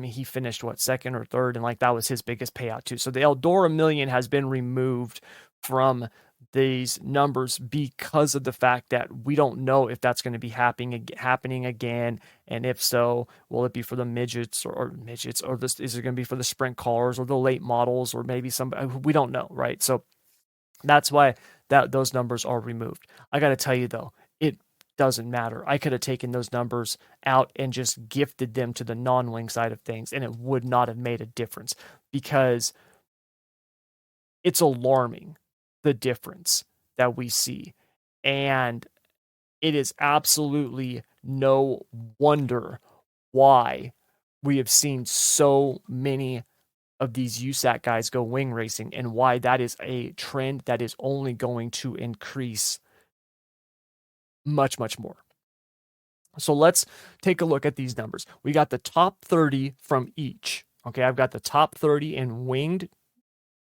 He finished second or third, and that was his biggest payout too. So the Eldora million has been removed from these numbers because of the fact that we don't know if that's going to be happening again, and if so, will it be for the midgets, or this is it going to be for the sprint cars or the late models, or maybe we don't know, right? So that's why those numbers are removed. I got to tell you though, it doesn't matter. I could have taken those numbers out and just gifted them to the non-wing side of things, and it would not have made a difference, because it's alarming, the difference that we see. And it is absolutely no wonder why we have seen so many of these USAC guys go wing racing, and why that is a trend that is only going to increase much, much more. So let's take a look at these numbers. We got the top 30 from each. Okay, I've got the top 30 in winged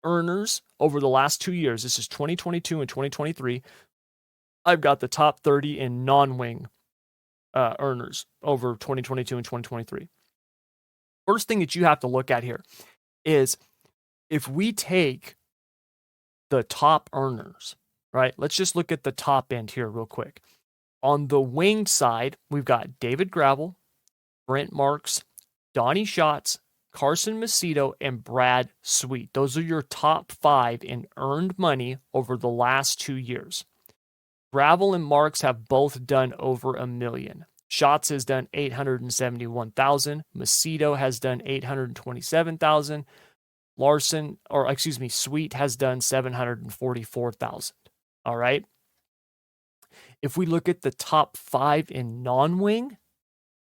earners over the last 2 years. This is 2022 and 2023. I've got the top 30 in non-wing earners over 2022 and 2023. First thing that you have to look at here is, if we take the top earners, right? Let's just look at the top end here real quick. On the winged side, we've got David Gravel, Brent Marks, Donnie Schatz, Carson Macedo, and Brad Sweet. Those are your top 5 in earned money over the last 2 years. Gravel and Marks have both done over $1 million. Schatz has done $871,000. Macedo has done $827,000. Sweet has done $744,000. All right. If we look at the top 5 in non-wing,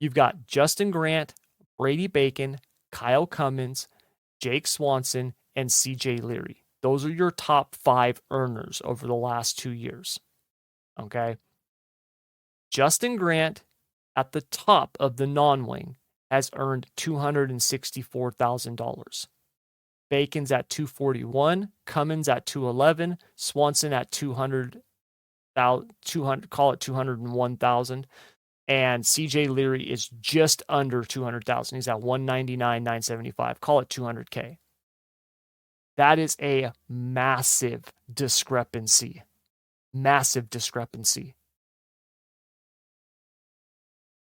you've got Justin Grant, Brady Bacon, Kyle Cummins, Jake Swanson, and CJ Leary. Those are your top 5 earners over the last 2 years. Okay. Justin Grant, at the top of the non-wing, has earned $264,000. Bacon's at $241,000, Cummins at $211,000, Swanson at $201,000, call it $201,000, and CJ Leary is just under $200,000. He's at $199,975, call it $200K. That is a massive discrepancy. Massive discrepancy.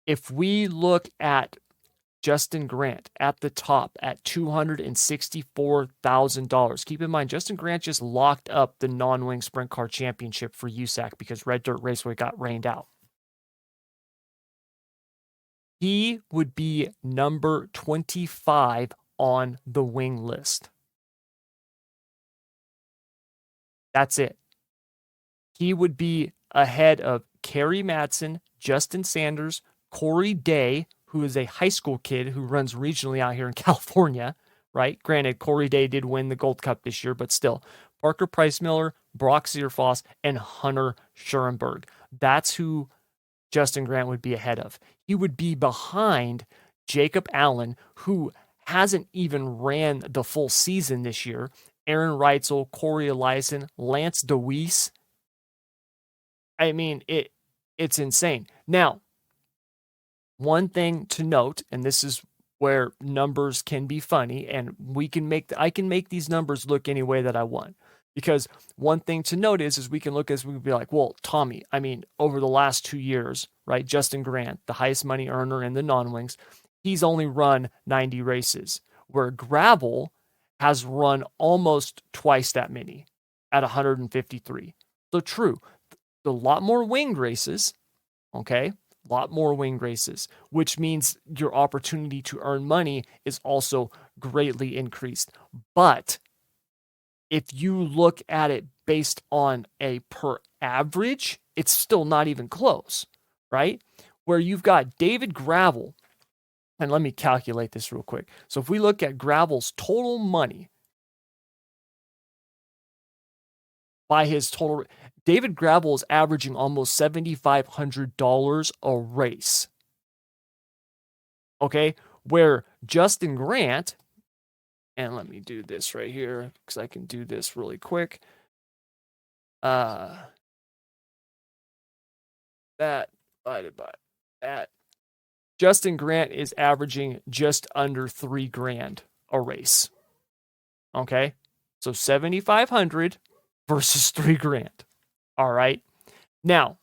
If we look at Justin Grant at the top at $264,000. Keep in mind, Justin Grant just locked up the non-wing sprint car championship for USAC because Red Dirt Raceway got rained out. He would be number 25 on the wing list. That's it. He would be ahead of Kerry Madsen, Justin Sanders, Corey Day, who is a high school kid who runs regionally out here in California, right? Granted, Corey Day did win the Gold Cup this year, but still. Parker Price Miller, Brock Zierfoss, and Hunter Schurenberg. That's who Justin Grant would be ahead of. He would be behind Jacob Allen, who hasn't even ran the full season this year. Aaron Reitzel, Corey Eliason, Lance DeWeese. I mean, it's insane. Now, one thing to note, and this is where numbers can be funny, and I can make these numbers look any way that I want. Because one thing to note is we can be like, well, Tommy, I mean, over the last 2 years, right? Justin Grant, the highest money earner in the non-wings, he's only run 90 races, where Gravel has run almost twice that many at 153. So true, a lot more winged races, okay? A lot more winged races, which means your opportunity to earn money is also greatly increased. But if you look at it based on a per average, it's still not even close, right? Where you've got David Gravel, and let me calculate this real quick. So if we look at Gravel's total money by his total, David Gravel is averaging almost $7,500 a race. Okay, where Justin Grant, and let me do this right here because I can do this really quick. That divided by that. Justin Grant is averaging just under $3,000 a race. Okay, so 7,500 versus $3,000. All right. Now,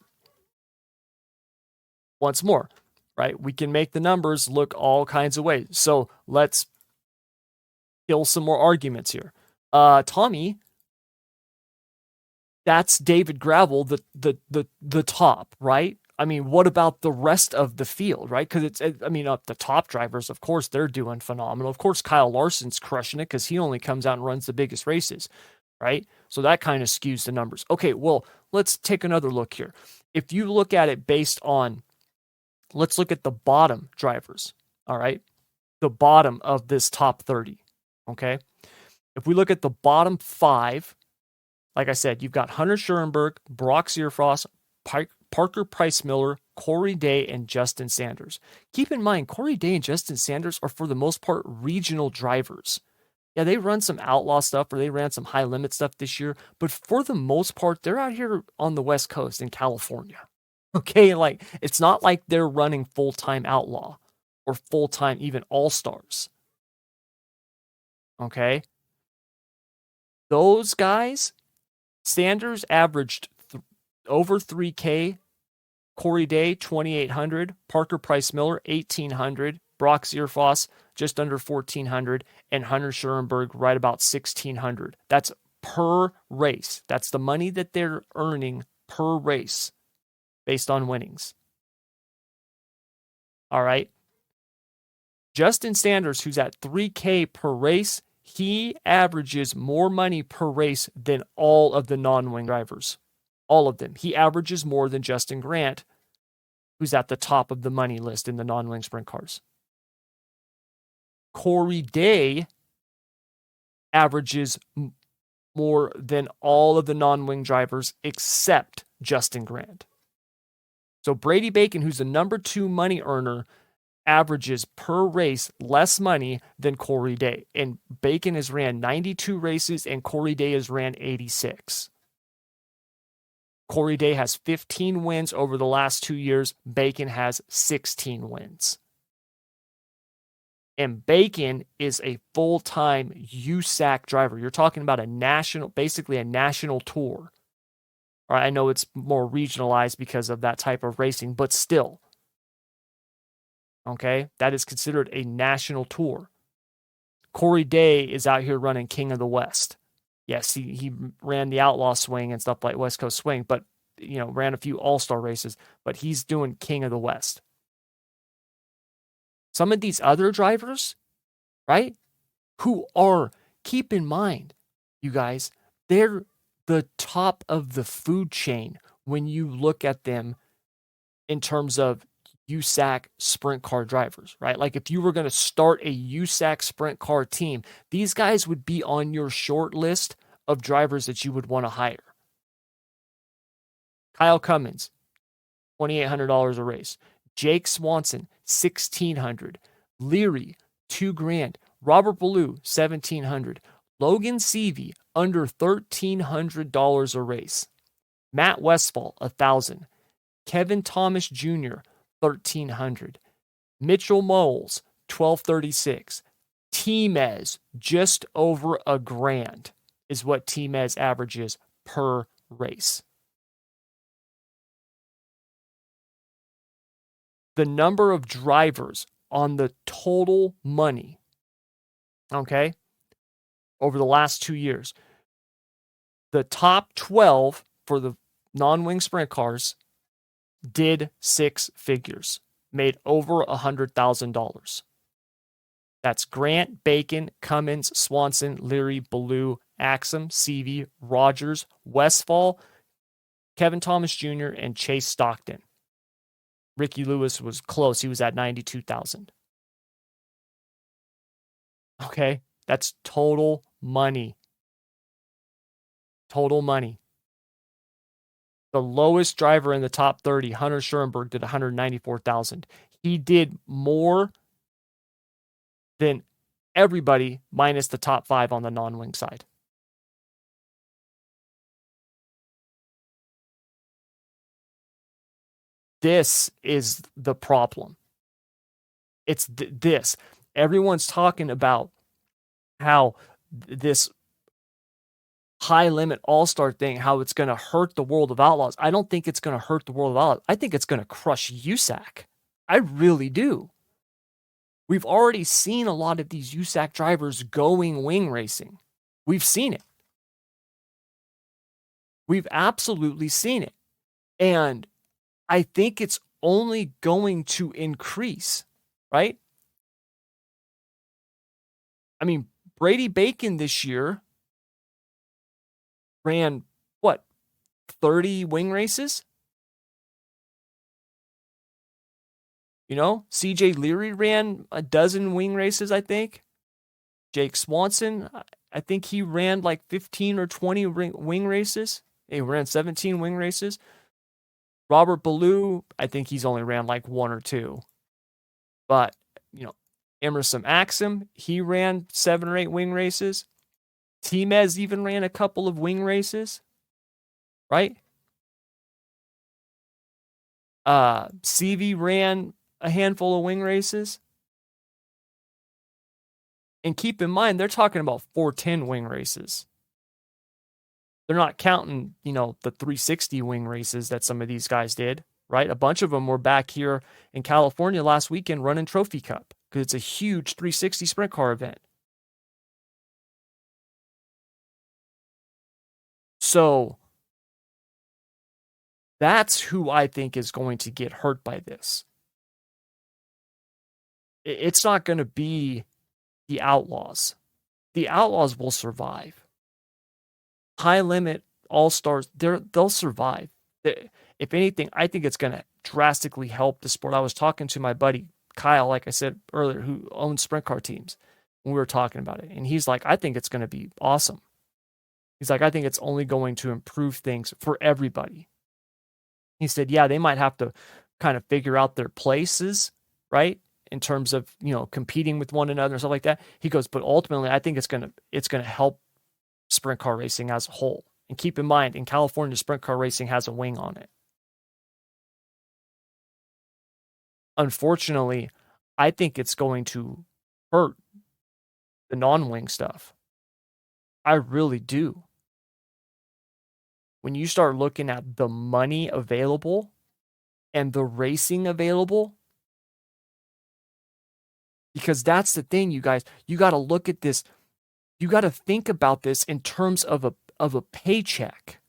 once more, right? We can make the numbers look all kinds of ways. So let's kill some more arguments here. Tommy, that's David Gravel, the top, right? I mean, what about the rest of the field, right? Because the top drivers, of course, they're doing phenomenal. Of course, Kyle Larson's crushing it because he only comes out and runs the biggest races, right? So that kind of skews the numbers. Okay, well, let's take another look here. If you look at it based on, let's look at the bottom drivers, all right? The bottom of this top 30, okay? If we look at the bottom 5, like I said, you've got Hunter Schurenberg, Brock Zierfoss, Parker Price Miller, Corey Day, and Justin Sanders. Keep in mind, Corey Day and Justin Sanders are for the most part regional drivers. Yeah, they run some outlaw stuff or they ran some high limit stuff this year, but for the most part, they're out here on the West Coast in California. Okay, like it's not like they're running full-time outlaw or full-time even all-stars. Okay? Those guys, Sanders averaged over 3K, Corey Day 2,800, Parker Price Miller 1,800, Brock Zierfoss just under 1,400, and Hunter Schurenberg right about 1,600. That's per race. That's the money that they're earning per race based on winnings. All right. Justin Sanders, who's at 3K per race, he averages more money per race than all of the non-wing drivers. All of them. He averages more than Justin Grant, who's at the top of the money list in the non-wing sprint cars. Corey Day averages more than all of the non-wing drivers except Justin Grant. So Brady Bacon, who's the number 2 money earner, averages per race less money than Corey Day. And Bacon has ran 92 races and Corey Day has ran 86. Corey Day has 15 wins over the last 2 years. Bacon has 16 wins. And Bacon is a full-time USAC driver. You're talking about basically a national tour. All right, I know it's more regionalized because of that type of racing, but still. Okay, that is considered a national tour. Corey Day is out here running King of the West. Yes, he ran the Outlaw Swing and stuff like West Coast Swing, but ran a few All-Star races, but he's doing King of the West. Some of these other drivers, right? who are, keep in mind, you guys, they're the top of the food chain when you look at them in terms of USAC sprint car drivers, right? Like if you were going to start a USAC sprint car team, these guys would be on your short list of drivers that you would want to hire. Kyle Cummins, $2,800 a race. Jake Swanson, $1,600. Leary, $2,000. Robert Ballou, $1,700. Logan Seavey, under $1,300 a race. Matt Westfall, $1,000. Kevin Thomas Jr., $1,300. Mitchell Moles, $1,236. T-Mez, just over $1,000 is what T-Mez averages per race. The number of drivers on the total money, okay, over the last 2 years, the top 12 for the non-wing sprint cars did 6 figures, made over $100,000. That's Grant, Bacon, Cummins, Swanson, Leary, Ballou, Axum, Seavey, Rogers, Westfall, Kevin Thomas Jr., and Chase Stockton. Ricky Lewis was close. He was at 92,000. Okay, that's total money. Total money. The lowest driver in the top 30, Hunter Schoenberg, did 194,000. He did more than everybody minus the top 5 on the non-wing side. This is the problem. It's this. Everyone's talking about how this high limit all-star thing, how it's going to hurt the World of Outlaws. I don't think it's going to hurt the World of Outlaws. I think it's going to crush USAC. I really do. We've already seen a lot of these USAC drivers going wing racing. We've seen it. We've absolutely seen it. And I think it's only going to increase, right? I mean, Brady Bacon this year ran, 30 wing races? You know, CJ Leary ran a dozen wing races, I think. Jake Swanson, I think he ran like 15 or 20 wing races. He ran 17 wing races. Robert Ballou, I think he's only ran like 1 or 2. But, Emerson Axum, he ran 7 or 8 wing races. T-Mez even ran a couple of wing races, right? CV ran a handful of wing races. And keep in mind, they're talking about 410 wing races. They're not counting, the 360 wing races that some of these guys did, right? A bunch of them were back here in California last weekend running Trophy Cup because it's a huge 360 sprint car event. So that's who I think is going to get hurt by this. It's not going to be the Outlaws. The Outlaws will survive. High limit all-stars, they'll survive. If anything, I think it's going to drastically help the sport. I was talking to my buddy Kyle, like I said earlier, who owns sprint car teams, when we were talking about it. And he's like, I think it's going to be awesome. He's like, I think it's only going to improve things for everybody. He said, yeah, they might have to kind of figure out their places, right? In terms of, competing with one another and stuff like that. He goes, but ultimately, I think it's going to help sprint car racing as a whole. And keep in mind, in California, sprint car racing has a wing on it. Unfortunately, I think it's going to hurt the non-wing stuff. I really do. When you start looking at the money available and the racing available, because that's the thing, you guys, you got to look at this. You got to think about this in terms of a paycheck.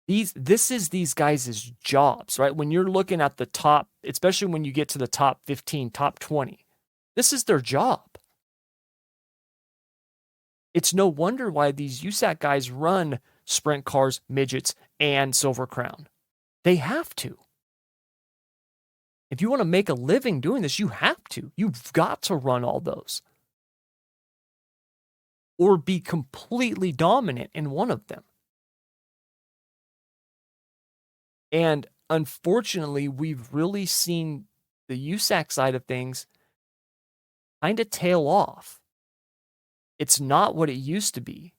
This is these guys' jobs, right? When you're looking at the top, especially when you get to the top 15, top 20, this is their job. It's no wonder why these USAC guys run sprint cars, midgets, and Silver Crown. They have to. If you want to make a living doing this, you have to. You've got to run all those. Or be completely dominant in one of them. And unfortunately, we've really seen the USAC side of things kind of tail off. It's not what it used to be.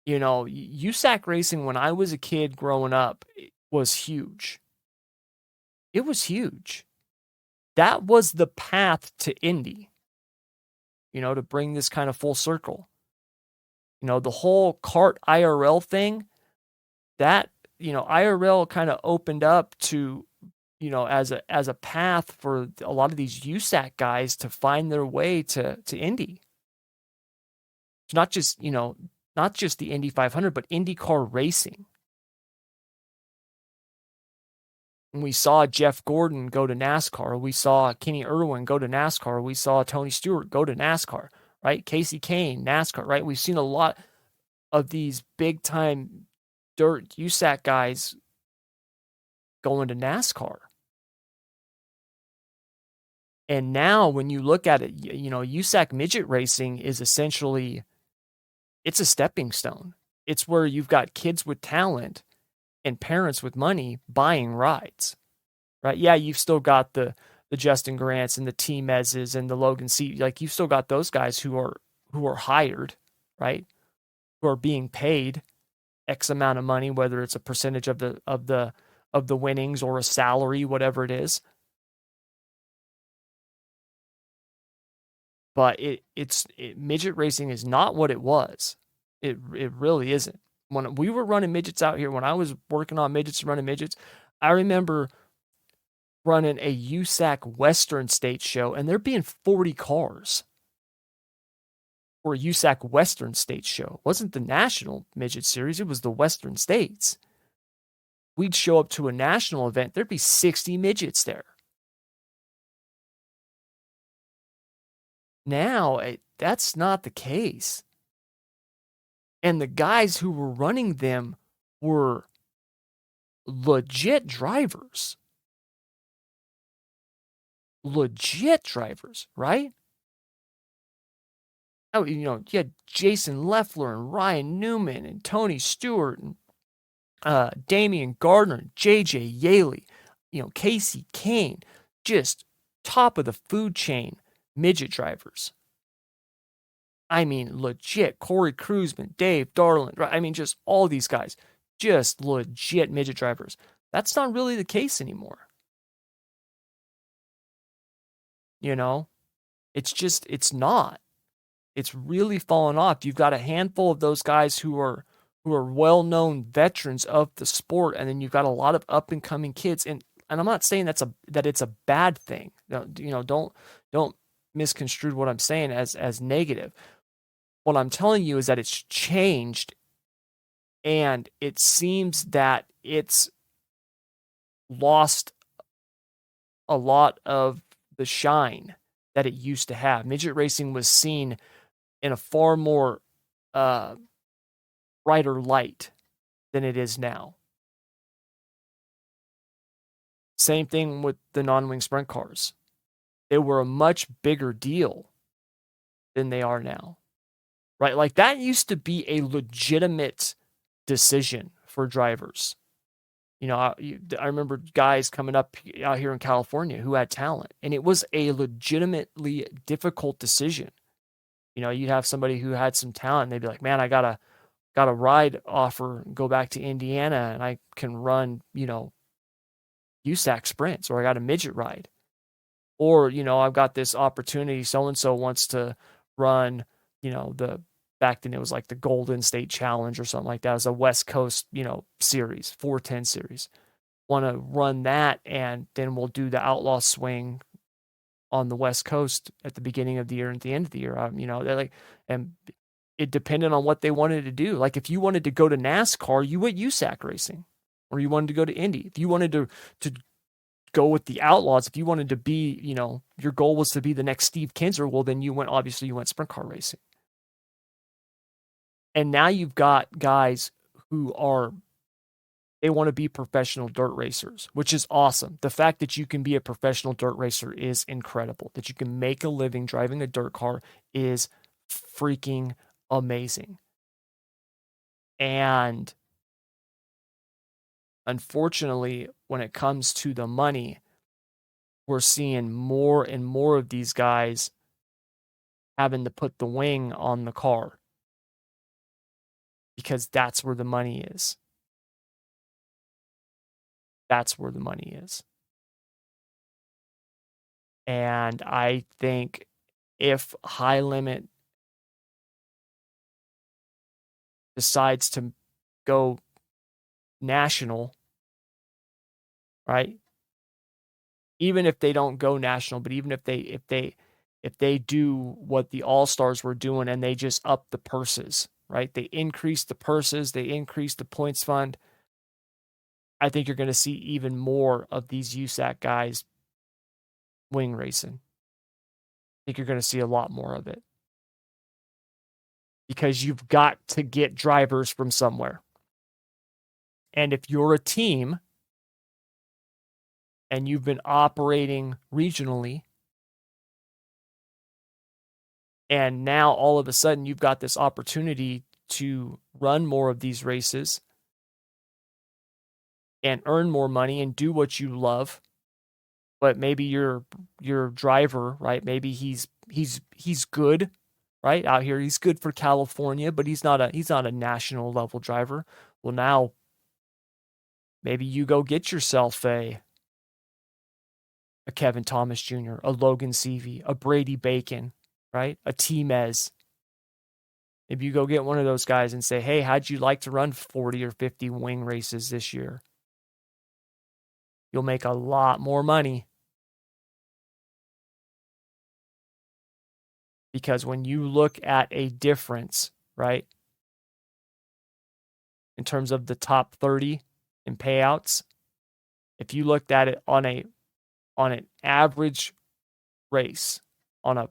You know, USAC racing when I was a kid growing up was huge. It was huge. That was the path to Indy, you know, to bring this kind of full circle. You know, the whole kart IRL thing, that, you know, IRL kind of opened up to, you know, as a path for a lot of these USAC guys to find their way to Indy. It's not just, you know, not just the Indy 500, but IndyCar racing. And we saw Jeff Gordon go to NASCAR. We saw Kenny Irwin go to NASCAR. We saw Tony Stewart go to NASCAR, right? Casey Kane, NASCAR, right? We've seen a lot of these big time dirt USAC guys going to NASCAR. And now when you look at it, you know, USAC midget racing is essentially, it's a stepping stone. It's where you've got kids with talent and parents with money buying rides, right? Yeah, you've still got the Justin Grants and the T Mezes and the Logan C. Like, you've still got those guys who are hired, right? Who are being paid X amount of money, whether it's a percentage of the winnings or a salary, whatever it is. But midget racing is not what it was. It really isn't. When we were running midgets out here, when I was working on midgets and running midgets, I remember running a USAC Western States show, and there being 40 cars for a USAC Western States show. It wasn't the National Midget Series, it was the Western States. We'd show up to a national event, there'd be 60 midgets there. Now, that's not the case. And the guys who were running them were legit drivers. Legit drivers, right? Oh, you know, you had Jason Leffler and Ryan Newman and Tony Stewart and Damian Gardner and JJ Yaley, you know, Casey Kane, just top of the food chain midget drivers. I mean, legit. Corey Kruzman, Dave Darland, right? I mean, just all these guys, just legit midget drivers. That's not really the case anymore. You know, it's not. It's really fallen off. You've got a handful of those guys who are well-known veterans of the sport, and then you've got a lot of up-and-coming kids. And I'm not saying that it's a bad thing. You know, don't misconstrue what I'm saying as negative. What I'm telling you is that it's changed, and it seems that it's lost a lot of the shine that it used to have. Midget racing was seen in a far more brighter light than it is now. Same thing with the non-wing sprint cars. They were a much bigger deal than they are now, right? Like, that used to be a legitimate decision for drivers. You know, I remember guys coming up out here in California who had talent, and it was a legitimately difficult decision. You know, you'd have somebody who had some talent, and they'd be like, man, I got a ride offer, go back to Indiana, and I can run, you know, USAC sprints, or I got a midget ride. Or, you know, I've got this opportunity, so-and-so wants to run, you know, back then it was like the Golden State Challenge or something like that. It was a West Coast, you know, series, 410 series. Want to run that, and then we'll do the Outlaw Swing on the West Coast at the beginning of the year and at the end of the year. You know, they're like, and it depended on what they wanted to do. Like, if you wanted to go to NASCAR, you went USAC racing, or you wanted to go to Indy. If you wanted to go with the Outlaws, if you wanted to be, your goal was to be the next Steve Kinser, well, then you went sprint car racing. And now you've got guys who they want to be professional dirt racers, which is awesome. The fact that you can be a professional dirt racer is incredible. That you can make a living driving a dirt car is freaking amazing. And unfortunately, when it comes to the money, we're seeing more and more of these guys having to put the wing on the car because that's where the money is. That's where the money is. And I think if High Limit decides to go national, right? Even if they don't go national, but even if they do what the All-Stars were doing and they just up the purses, right? They increase the purses, they increase the points fund. I think you're going to see even more of these USAC guys wing racing. I think you're going to see a lot more of it. Because you've got to get drivers from somewhere. And if you're a team and you've been operating regionally, and now all of a sudden you've got this opportunity to run more of these races and earn more money and do what you love, but maybe your driver, right? Maybe he's good, right? Out here, he's good for California, but he's not a national level driver. Well, now maybe you go get yourself a Kevin Thomas Jr., a Logan Seavey, a Brady Bacon, right? A T-Mez. Maybe you go get one of those guys and say, hey, how'd you like to run 40 or 50 wing races this year? You'll make a lot more money. Because when you look at a difference, right, in terms of the top 30 in payouts, if you looked at it on an average race, on a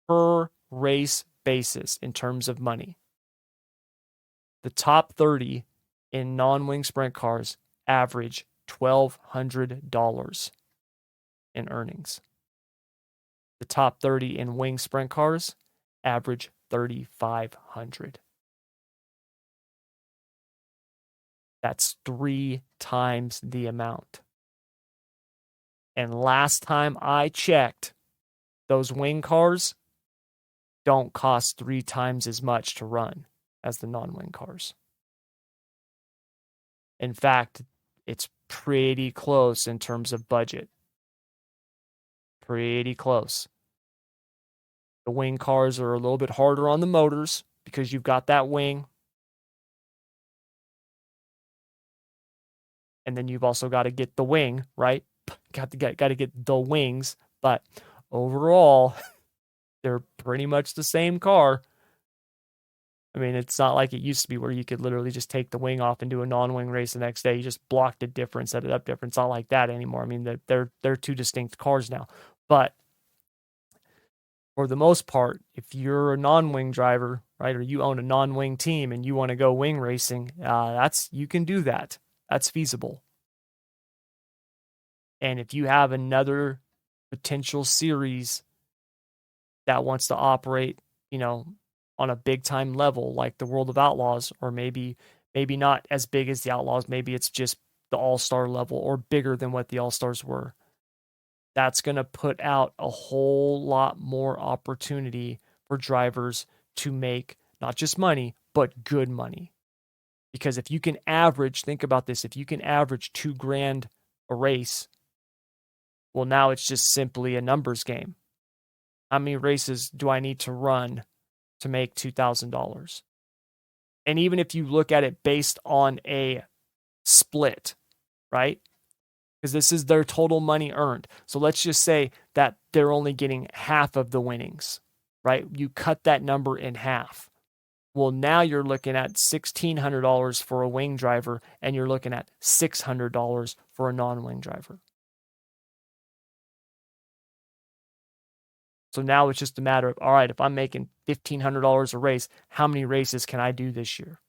per race basis in terms of money, the top 30 in non-wing sprint cars average $1,200 in earnings. The top 30 in wing sprint cars average $3,500. That's 3 times the amount. And last time I checked, those wing cars don't cost 3 times as much to run as the non-wing cars. In fact, it's pretty close in terms of budget. Pretty close. The wing cars are a little bit harder on the motors because you've got that wing. And then you've also got to get the wing, right? Got to get the wings. But overall, they're pretty much the same car. I mean, it's not like it used to be where you could literally just take the wing off and do a non-wing race the next day. You just blocked the difference, set it up different. It's not like that anymore. I mean, they're 2 distinct cars now. But for the most part, if you're a non-wing driver, right, or you own a non-wing team and you want to go wing racing, you can do that. That's feasible. And if you have another potential series that wants to operate, on a big time level like the World of Outlaws, or maybe not as big as the Outlaws, maybe it's just the All-Star level or bigger than what the All-Stars were, that's going to put out a whole lot more opportunity for drivers to make not just money, but good money. Because if you can average, think about this, if you can average $2,000 a race, well, now it's just simply a numbers game. How many races do I need to run to make $2,000? And even if you look at it based on a split, right? Because this is their total money earned. So let's just say that they're only getting half of the winnings, right? You cut that number in half. Well, now you're looking at $1,600 for a wing driver, and you're looking at $600 for a non-wing driver. So now it's just a matter of, all right, if I'm making $1,500 a race, how many races can I do this year?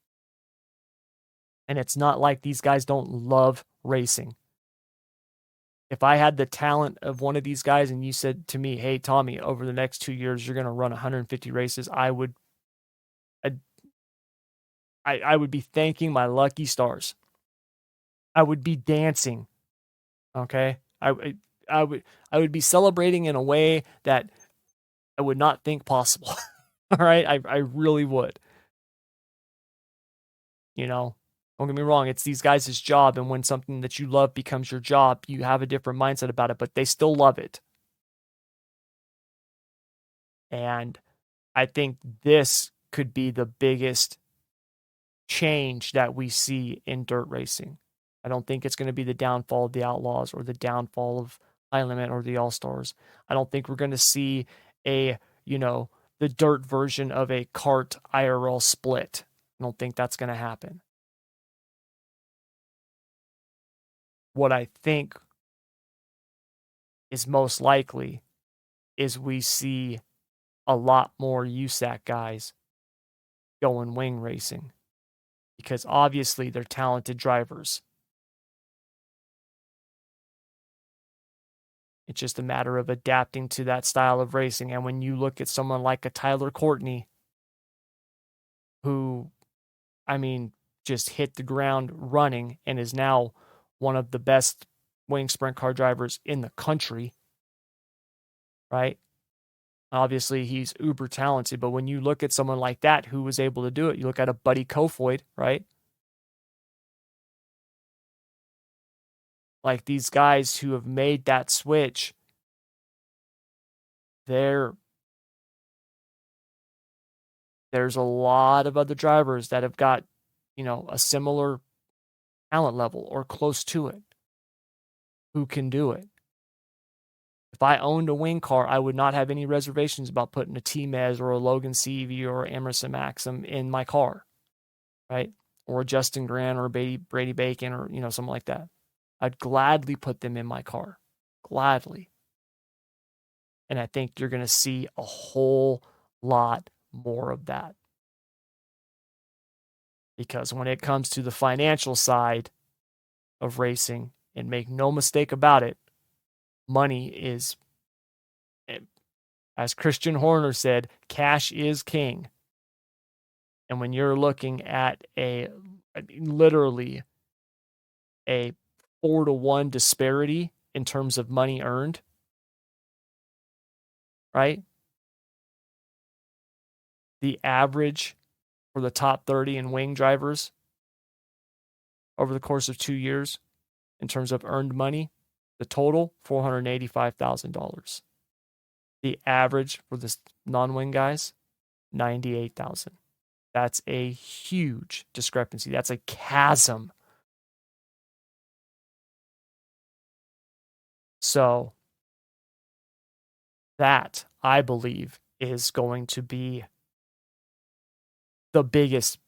And it's not like these guys don't love racing. If I had the talent of one of these guys and you said to me, hey, Tommy, over the next 2 years, you're going to run 150 races, I would be thanking my lucky stars. I would be dancing. Okay. I would be celebrating in a way that I would not think possible. All right. I really would. You know, don't get me wrong. It's these guys' job. And when something that you love becomes your job, you have a different mindset about it, but they still love it. And I think this could be the biggest change that we see in dirt racing. I don't think it's going to be the downfall of the Outlaws or the downfall of High Limit or the All-Stars. I don't think we're going to see the dirt version of a kart IRL split. I don't think that's going to happen. What I think is most likely is we see a lot more USAC guys going wing racing because obviously they're talented drivers. It's just a matter of adapting to that style of racing. And when you look at someone like a Tyler Courtney, who, just hit the ground running and is now one of the best wing sprint car drivers in the country, right? Obviously, he's uber talented, but when you look at someone like that who was able to do it, you look at a Buddy Kofoid, right? Like these guys who have made that switch, there's a lot of other drivers that have got, a similar talent level or close to it who can do it. If I owned a wing car, I would not have any reservations about putting a T-Mez or a Logan CV or Emerson Maxim in my car, right? Or a Justin Grant or a Brady Bacon or, something like that. I'd gladly put them in my car. Gladly. And I think you're going to see a whole lot more of that. Because when it comes to the financial side of racing, and make no mistake about it, money is, as Christian Horner said, cash is king. And when you're looking at literally a 4-to-1 disparity in terms of money earned, right? The average for the top 30 in wing drivers over the course of 2 years in terms of earned money, the total, $485,000. The average for the non-wing guys, $98,000. That's a huge discrepancy. That's a chasm. So that, I believe, is going to be the biggest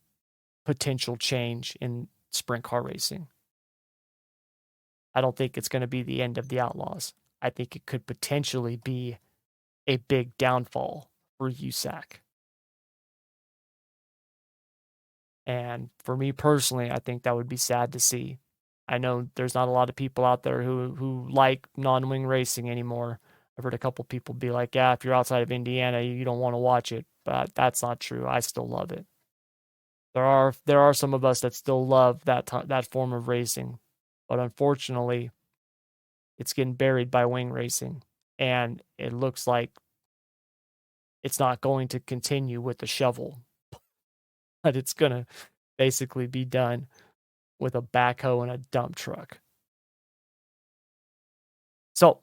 potential change in sprint car racing. I don't think it's going to be the end of the Outlaws. I think it could potentially be a big downfall for USAC. And for me personally, I think that would be sad to see. I know there's not a lot of people out there who like non-wing racing anymore. I've heard a couple people be like, yeah, if you're outside of Indiana, you don't want to watch it. But that's not true. I still love it. There are some of us that still love that form of racing. But unfortunately, it's getting buried by wing racing. And it looks like it's not going to continue with the shovel. But it's going to basically be done with a backhoe and a dump truck. So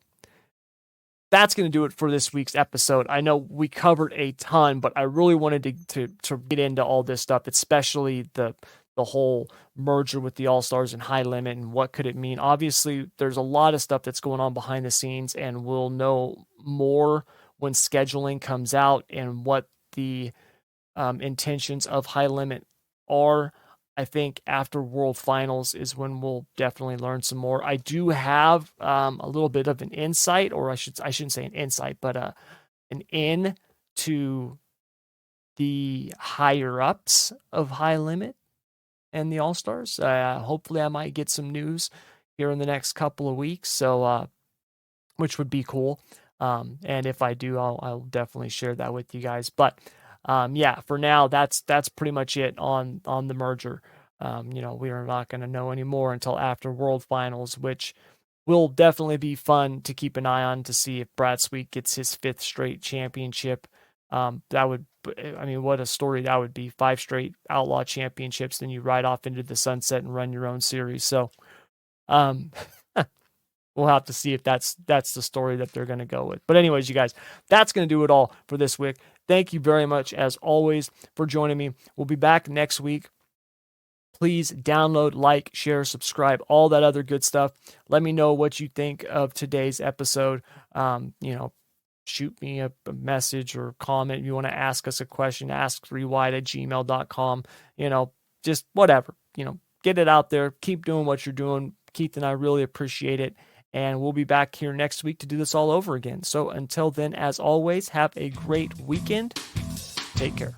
that's going to do it for this week's episode. I know we covered a ton, but I really wanted to get into all this stuff, especially the whole merger with the All-Stars and High Limit and what could it mean. Obviously, there's a lot of stuff that's going on behind the scenes, and we'll know more when scheduling comes out and what the intentions of High Limit are. I think after World Finals is when we'll definitely learn some more. I do have a little bit of an insight, or I shouldn't say an insight, but an in to the higher ups of High Limit and the All-Stars. Hopefully I might get some news here in the next couple of weeks, so which would be cool. And if I do, I'll definitely share that with you guys. But yeah, for now, that's pretty much it on the merger. We are not going to know anymore until after World Finals, which will definitely be fun to keep an eye on to see if Brad Sweet gets his 5th straight championship. What a story that would be. 5 straight Outlaw championships, then you ride off into the sunset and run your own series. So we'll have to see if that's the story that they're going to go with. But anyways, you guys, that's going to do it all for this week. Thank you very much, as always, for joining me. We'll be back next week. Please download, like, share, subscribe, all that other good stuff. Let me know what you think of today's episode. Shoot me a message or comment. If you want to ask us a question, ask3wide@gmail.com. Just whatever. Get it out there. Keep doing what you're doing. Keith and I really appreciate it. And we'll be back here next week to do this all over again. So until then, as always, have a great weekend. Take care.